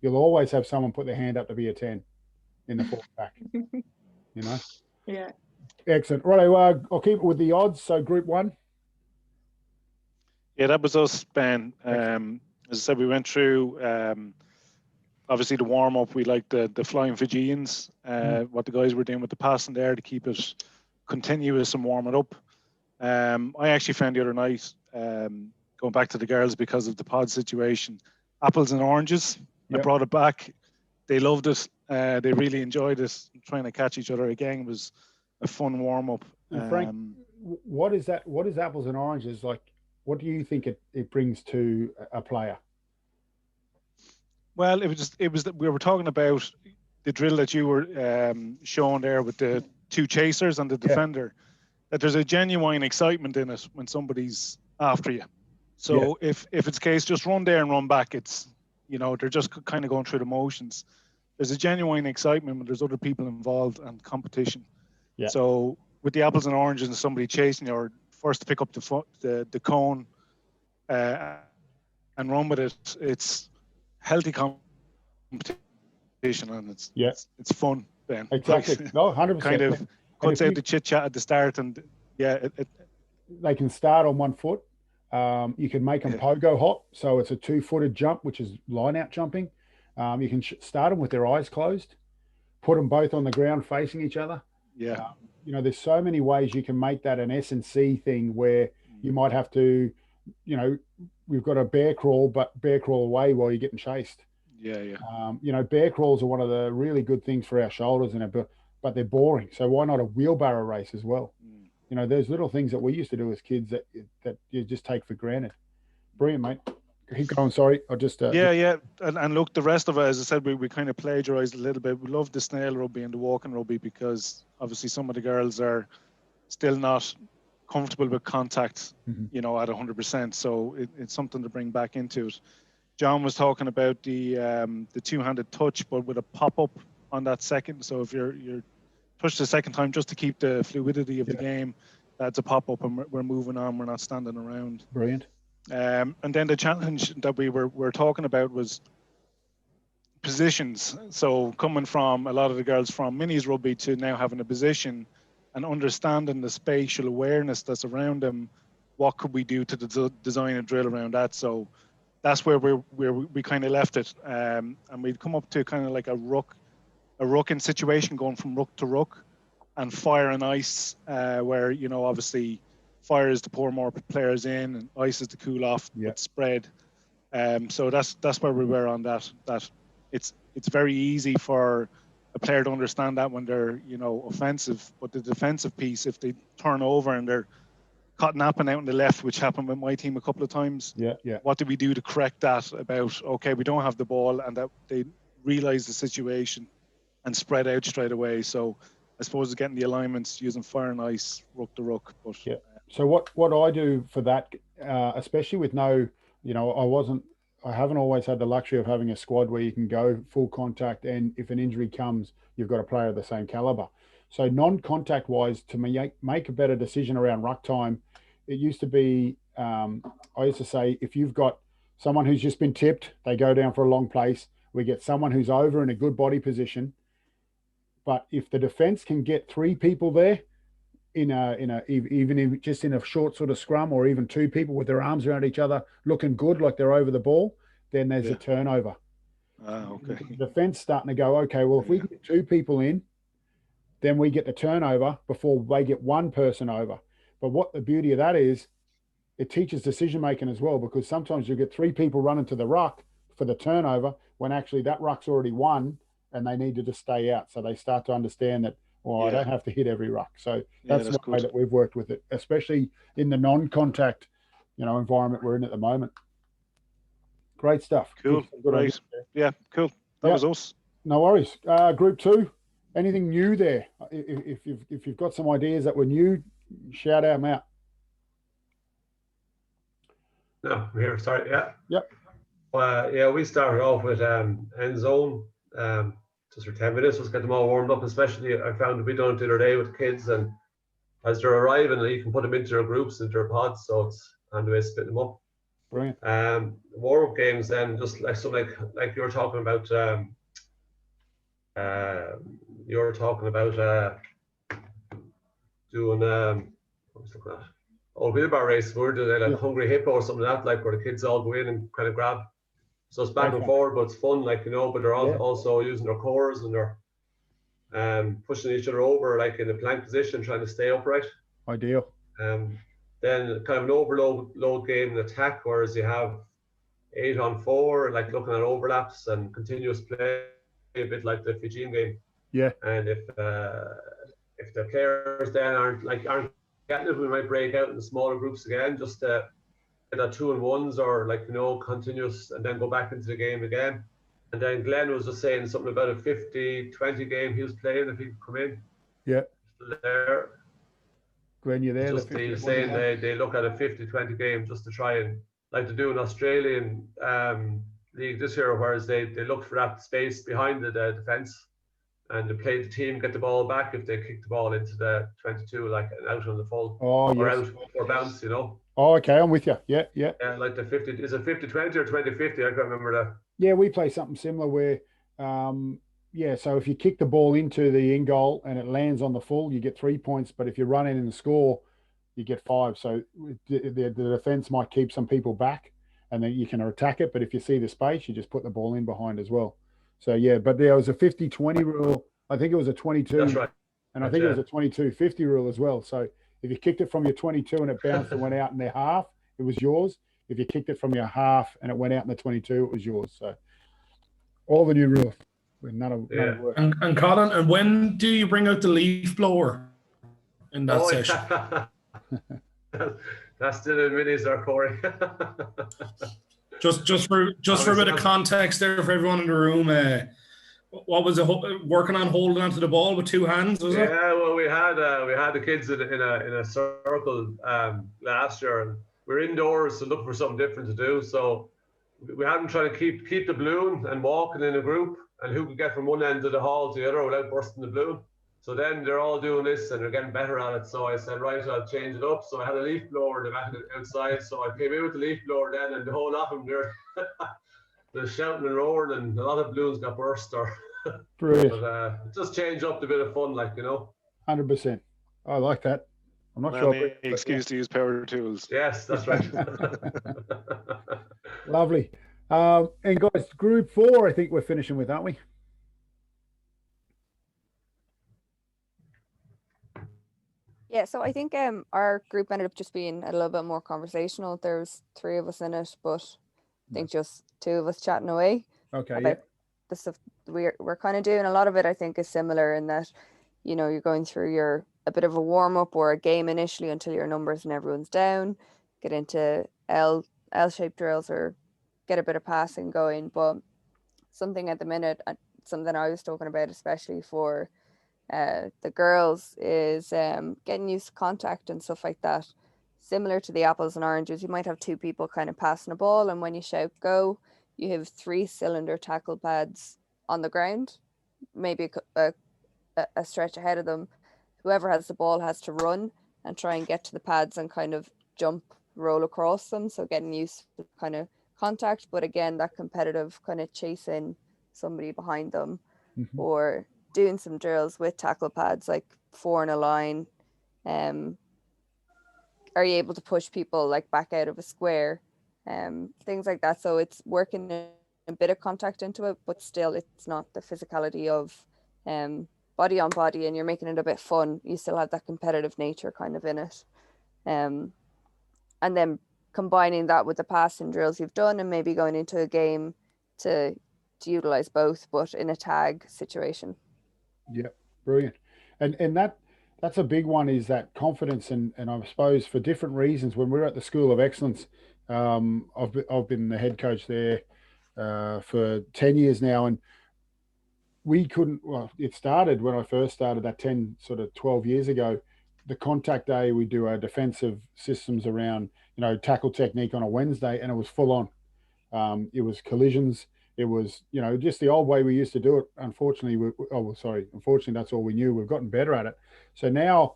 Speaker 1: you'll always have someone put their hand up to be a 10 in the fourth pack.
Speaker 5: Yeah.
Speaker 1: Excellent. Right, I'll keep it with the odds. So Group 1.
Speaker 4: Yeah, that was us, Ben. As I said, we went through obviously the warm up. We liked the Flying Fijians, what the guys were doing with the passing there to keep it continuous and warm it up. I actually found the other night, going back to the girls because of the pod situation, apples and oranges. I brought it back. They loved it. They really enjoyed it. Trying to catch each other again was a fun warm up.
Speaker 1: And Frank, what is that? What is apples and oranges like? What do you think it brings to a player?
Speaker 4: Well, we were talking about the drill that you were showing there with the two chasers and the defender, that there's a genuine excitement in it when somebody's after you. So if it's case, just run there and run back, it's, they're just kind of going through the motions. There's a genuine excitement when there's other people involved and competition. Yeah. So with the apples and oranges and somebody chasing you, or first to pick up the cone and run with it, it's healthy competition and it's fun then.
Speaker 1: Exactly. No, 100%.
Speaker 4: Kind of cuts out the chit chat at the start, and
Speaker 1: they can start on 1 foot. You can make them pogo hop, so it's a 2-footed jump, which is line out jumping. You can start them with their eyes closed, put them both on the ground facing each other.
Speaker 4: Yeah.
Speaker 1: There's so many ways you can make that an S&C thing where you might have to, we've got a bear crawl, but bear crawl away while you're getting chased.
Speaker 4: Yeah.
Speaker 1: Bear crawls are one of the really good things for our shoulders, but they're boring. So why not a wheelbarrow race as well? There's little things that we used to do as kids that you just take for granted. Brilliant, mate. Keep going. Sorry, I just
Speaker 4: and look, the rest of it, as I said, we kind of plagiarized a little bit. We love the snail rugby and the walking rugby because obviously some of the girls are still not comfortable with contact, at 100%. So it's something to bring back into it. John was talking about the two-handed touch, but with a pop-up on that second. So if you're touched the second time, just to keep the fluidity of the game, that's a pop-up, and we're moving on. We're not standing around.
Speaker 1: Brilliant.
Speaker 4: And then the challenge that we were talking about was positions. So coming from a lot of the girls from minis rugby to now having a position and understanding the spatial awareness that's around them, what could we do to design a drill around that? So that's where we kind of left it. And we'd come up to kind of like a rucking situation, going from ruck to ruck, and fire and ice, where, obviously fire is to pour more players in and ice is to cool off with spread. So that's where we were on that it's very easy for a player to understand that when they're, offensive, but the defensive piece, if they turn over and they're caught napping out on the left, which happened with my team a couple of times. What do we do to correct that? About, okay, we don't have the ball, and that they realize the situation and spread out straight away. So I suppose it's getting the alignments using fire and ice, ruck to ruck. But
Speaker 1: so what I do for that, especially with I haven't always had the luxury of having a squad where you can go full contact, and if an injury comes, you've got a player of the same caliber. So non-contact wise, to make a better decision around ruck time, it used to be, I used to say, if you've got someone who's just been tipped, they go down for a long place, we get someone who's over in a good body position. But if the defense can get 3 people there even just in a short sort of scrum, or even 2 people with their arms around each other looking good like they're over the ball, then there's a turnover.
Speaker 4: Okay.
Speaker 1: The defense starting to go, okay, well, if we get 2 people in, then we get the turnover before they get 1 person over. But what the beauty of that is, it teaches decision making as well, because sometimes you get 3 people running to the ruck for the turnover when actually that ruck's already won and they need to just stay out. So they start to understand that, I don't have to hit every ruck. So that's the way that we've worked with it, especially in the non-contact, environment we're in at the moment. Great stuff.
Speaker 4: Cool. Great. Yeah, cool. That was us.
Speaker 1: No worries. Group 2, anything new there? If you've got some ideas that were new, shout them out.
Speaker 6: No, we're here. Sorry. Yeah.
Speaker 1: Yep.
Speaker 6: We started off with end zone, just for 10 minutes, just get them all warmed up. Especially, I found we done it the other day with kids, and as they're arriving, you can put them into their groups, into their pods, so it's and the way to split them up.
Speaker 1: Brilliant.
Speaker 6: Warm-up games then, just like you were talking about. You were talking about doing what was looking at? Oh, wheelbarrow race. We're doing like Hungry Hippo or something like that, like where the kids all go in and kind of grab. So it's back and forward, but it's fun, like, you know. But they're all also using their cores and they're pushing each other over, like in a plank position, trying to stay upright.
Speaker 1: Ideal.
Speaker 6: Then kind of an overload game in attack, whereas you have 8-on-4, like looking at overlaps and continuous play, a bit like the Fijian game.
Speaker 1: Yeah.
Speaker 6: And if the players then aren't getting it, we might break out in smaller groups again, just to get that 2-on-1s or, like, you know, continuous, and then go back into the game again. And then Glenn was just saying something about a 50-20 game he was playing if he could come in.
Speaker 1: Yeah.
Speaker 6: Still there.
Speaker 1: Glenn, you there?
Speaker 6: Just they saying they look at a 50-20 game just to try and, like they do in Australian league this year, whereas they look for that space behind the defence, and they play the team get the ball back if they kick the ball into the 22, like out on the full or out or bounce, you know.
Speaker 1: Oh, okay, I'm with you. Yeah.
Speaker 6: Yeah, like the 50, is it 50-20 or 20-50? I can't remember that.
Speaker 1: Yeah, we play something similar where, so if you kick the ball into the in goal and it lands on the full, you get 3 points. But if you run in and score, you get 5. So the defense might keep some people back, and then you can attack it. But if you see the space, you just put the ball in behind as well. So yeah, but there was a 50-20 rule. I think it was a 22.
Speaker 6: That's right.
Speaker 1: And I think it was a 22-50 rule as well. So if you kicked it from your 22 and it bounced and went out in their half, it was yours. If you kicked it from your half and it went out in the 22, it was yours. So all the new rules. None of work.
Speaker 2: And Colin, and when do you bring out the leaf blower in that session?
Speaker 6: That's still in minis there, Corey.
Speaker 2: just for a bit of context there for everyone in the room. What was it? Working on holding onto the ball with 2 hands, was it?
Speaker 6: Yeah, well, we had the kids in a circle last year, and we're indoors to look for something different to do. So we had them trying to keep the balloon and walking in a group, and who could get from one end of the hall to the other without bursting the balloon. So then they're all doing this and they're getting better at it. So I said, right, I'll change it up. So I had a leaf blower outside. So I came in with the leaf blower then, and the whole lot of them they're shouting and roaring, and a lot of balloons got burst.
Speaker 1: Brilliant.
Speaker 6: But just change up a bit of fun, like, you know.
Speaker 1: 100%. I like that. I'm not
Speaker 4: sure.
Speaker 1: sure.
Speaker 4: Excuse to use power tools.
Speaker 6: Yes, that's right.
Speaker 1: Lovely. And guys, group 4, I think we're finishing with, aren't we?
Speaker 7: Yeah, so I think our group ended up just being a little bit more conversational. There's 3 of us in it, but I think just 2 of us chatting away.
Speaker 1: Okay.
Speaker 7: About the stuff we're kind of doing. A lot of it, I think, is similar in that, you know, you're going through a bit of a warm up or a game initially until your numbers and everyone's down. Get into L-shaped drills or get a bit of passing going. But something at the minute, something I was talking about, especially for the girls, is getting used to contact and stuff like that. Similar to the apples and oranges, you might have 2 people kind of passing a ball, and when you shout go, you have 3-cylinder tackle pads on the ground, maybe a stretch ahead of them. Whoever has the ball has to run and try and get to the pads and kind of roll across them. So getting used to kind of contact, but again, that competitive kind of chasing somebody behind them, or doing some drills with tackle pads, like 4 in a line. Are you able to push people like back out of a square? Things like that. So it's working a bit of contact into it, but still it's not the physicality of body on body, and you're making it a bit fun. You still have that competitive nature kind of in it. And then combining that with the passing drills you've done, and maybe going into a game to utilize both, but in a tag situation. Yeah,
Speaker 1: brilliant. And that's a big one, is that confidence. And I suppose for different reasons, when we're at the School of Excellence, I've been the head coach there for 10 years now, and we couldn't, it started when I first started that 12 years ago. The contact day, we do our defensive systems around, tackle technique on a Wednesday, and it was full on. It was collisions. It was, just the old way we used to do it. Unfortunately, unfortunately, that's all we knew. We've gotten better at it. So now,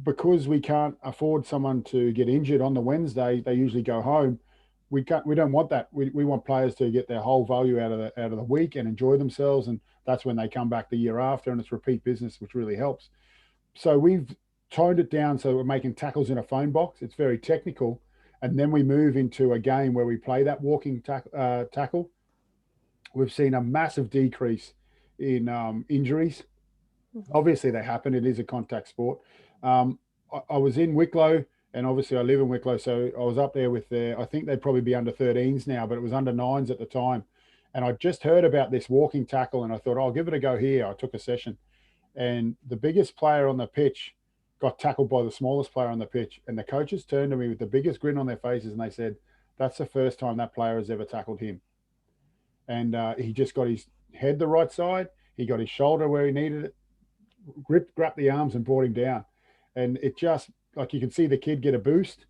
Speaker 1: because we can't afford someone to get injured on the Wednesday, they usually go home. we don't want that. We want players to get their whole value out of the week and enjoy themselves, and that's when they come back the year after, and it's repeat business, which really helps. So we've toned it down, so we're making tackles in a phone box. It's very technical, and then we move into a game where we play that walking tackle. We've seen a massive decrease in injuries. Obviously, they happen. It is a contact sport. I was in Wicklow, and obviously I live in Wicklow, so I was up there with I think they'd probably be under 13s now, but it was under 9s at the time. And I just heard about this walking tackle, and I thought, I'll give it a go here. I took a session, and the biggest player on the pitch got tackled by the smallest player on the pitch. And the coaches turned to me with the biggest grin on their faces, and they said, that's the first time that player has ever tackled him. And he just got his head the right side. He got his shoulder where he needed it, grabbed the arms and brought him down. And it just, like, you can see the kid get a boost,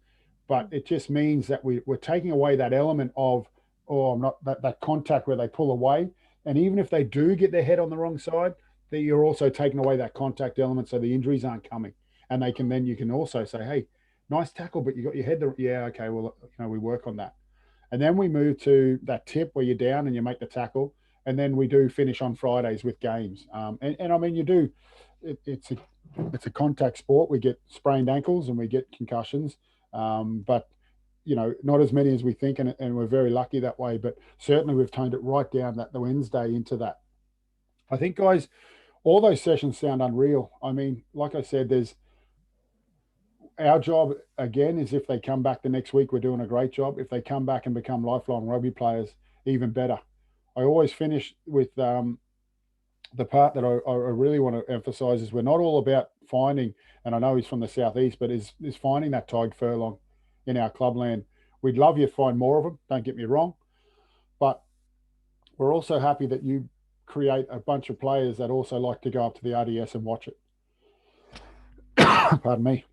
Speaker 1: but it just means that we're taking away that element of, that contact where they pull away. And even if they do get their head on the wrong side, that you're also taking away that contact element, so the injuries aren't coming. And you can also say, hey, nice tackle, but you got your head yeah, okay, well, we work on that. And then we move to that tip where you're down and you make the tackle. And then we do finish on Fridays with games. And I mean, you do, it's a contact sport. We get sprained ankles and we get concussions, but not as many as we think, and we're very lucky that way. But certainly we've toned it right down that the Wednesday into that. I think, guys, all those sessions sound unreal. I mean, like I said, our job again is if they come back the next week, we're doing a great job. If they come back and become lifelong rugby players, even better. I always finish with the part that I really want to emphasize is we're not all about finding, and I know he's from the southeast, but is finding that Tadhg Furlong in our clubland. We'd love you to find more of them, don't get me wrong, but we're also happy that you create a bunch of players that also like to go up to the RDS and watch it. Pardon me.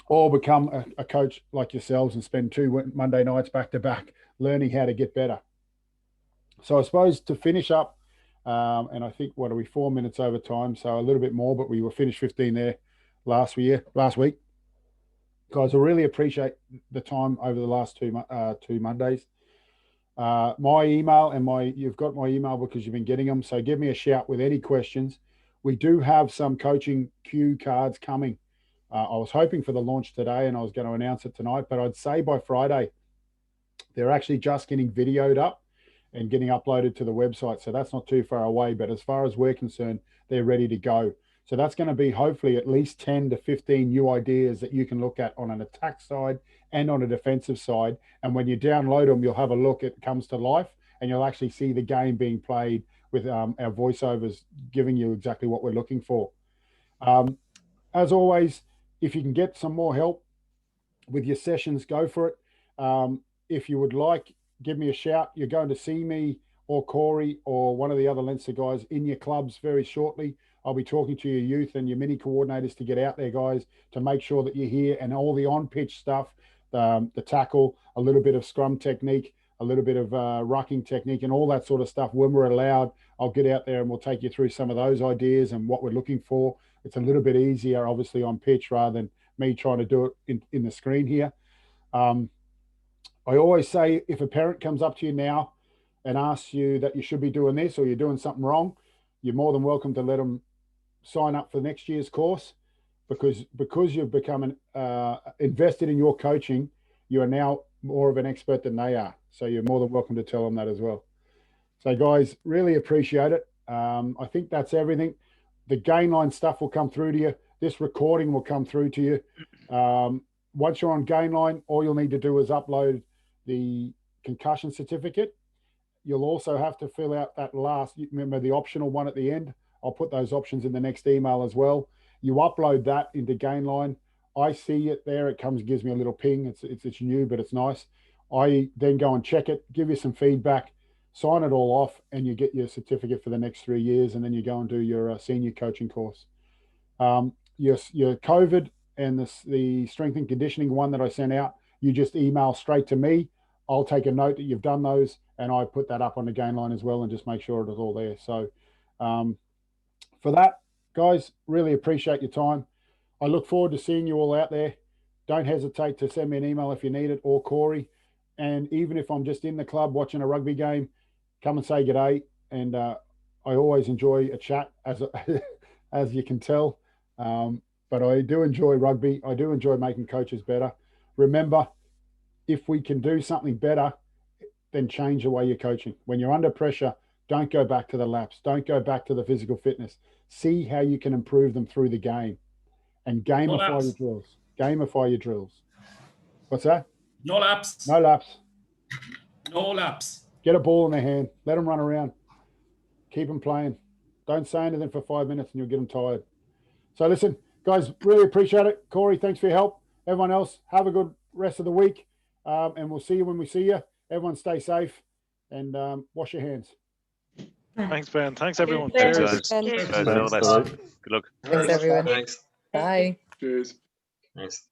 Speaker 1: Or become a coach like yourselves and spend 2 Monday nights back to back learning how to get better. So I suppose to finish up, and I think, 4 minutes over time, so a little bit more, but we were finished 15 there last week. Guys, I really appreciate the time over the last two Mondays. My email you've got my email because you've been getting them, so give me a shout with any questions. We do have some coaching cue cards coming. I was hoping for the launch today and I was going to announce it tonight, but I'd say by Friday, they're actually just getting videoed up and getting uploaded to the website. So that's not too far away, but as far as we're concerned, they're ready to go. So that's going to be hopefully at least 10 to 15 new ideas that you can look at on an attack side and on a defensive side. And when you download them, you'll have a look, it comes to life and you'll actually see the game being played with our voiceovers giving you exactly what we're looking for. As always, if you can get some more help with your sessions, go for it. If you would like, give me a shout. You're going to see me or Corey or one of the other Leinster guys in your clubs very shortly. I'll be talking to your youth and your mini coordinators to get out there, guys, to make sure that you're here, and all the on-pitch stuff, the tackle, a little bit of scrum technique, a little bit of rucking technique and all that sort of stuff. When we're allowed, I'll get out there and we'll take you through some of those ideas and what we're looking for. It's a little bit easier, obviously, on pitch rather than me trying to do it in the screen here. I always say, if a parent comes up to you now and asks you that you should be doing this or you're doing something wrong, you're more than welcome to let them sign up for next year's course, because you've become invested in your coaching, you are now more of an expert than they are. So you're more than welcome to tell them that as well. So guys, really appreciate it. I think that's everything. The Gainline stuff will come through to you. This recording will come through to you. Once you're on Gainline, all you'll need to do is upload the concussion certificate. You'll also have to fill out that remember the optional one at the end. I'll put those options in the next email as well. You upload that into Gainline. I see it there. It gives me a little ping. It's new, but it's nice. I then go and check it, give you some feedback, sign it all off, and you get your certificate for the next 3 years, and then you go and do your senior coaching course. Your COVID and the strength and conditioning one that I sent out, you just email straight to me. I'll take a note that you've done those, and I put that up on the Gainline as well and just make sure it is all there. So for that, guys, really appreciate your time. I look forward to seeing you all out there. Don't hesitate to send me an email if you need it, or Corey. And even if I'm just in the club watching a rugby game, come and say g'day. And I always enjoy a chat, as you can tell. But I do enjoy rugby. I do enjoy making coaches better. Remember, if we can do something better, then change the way you're coaching. When you're under pressure, don't go back to the laps. Don't go back to the physical fitness. See how you can improve them through the game. And gamify your drills. Gamify your drills. What's that?
Speaker 2: No laps.
Speaker 1: No laps.
Speaker 2: No laps.
Speaker 1: Get a ball in their hand. Let them run around. Keep them playing. Don't say anything for 5 minutes and you'll get them tired. So listen, guys, really appreciate it. Corey, thanks for your help. Everyone else, have a good rest of the week. And we'll see you when we see you. Everyone stay safe and wash your hands.
Speaker 4: Thanks, Ben. Thanks, everyone.
Speaker 5: Thanks.
Speaker 4: Cheers.
Speaker 3: Guys, all the best. Good luck.
Speaker 7: Thanks, everyone.
Speaker 8: Thanks.
Speaker 7: Bye.
Speaker 8: Cheers. Thanks.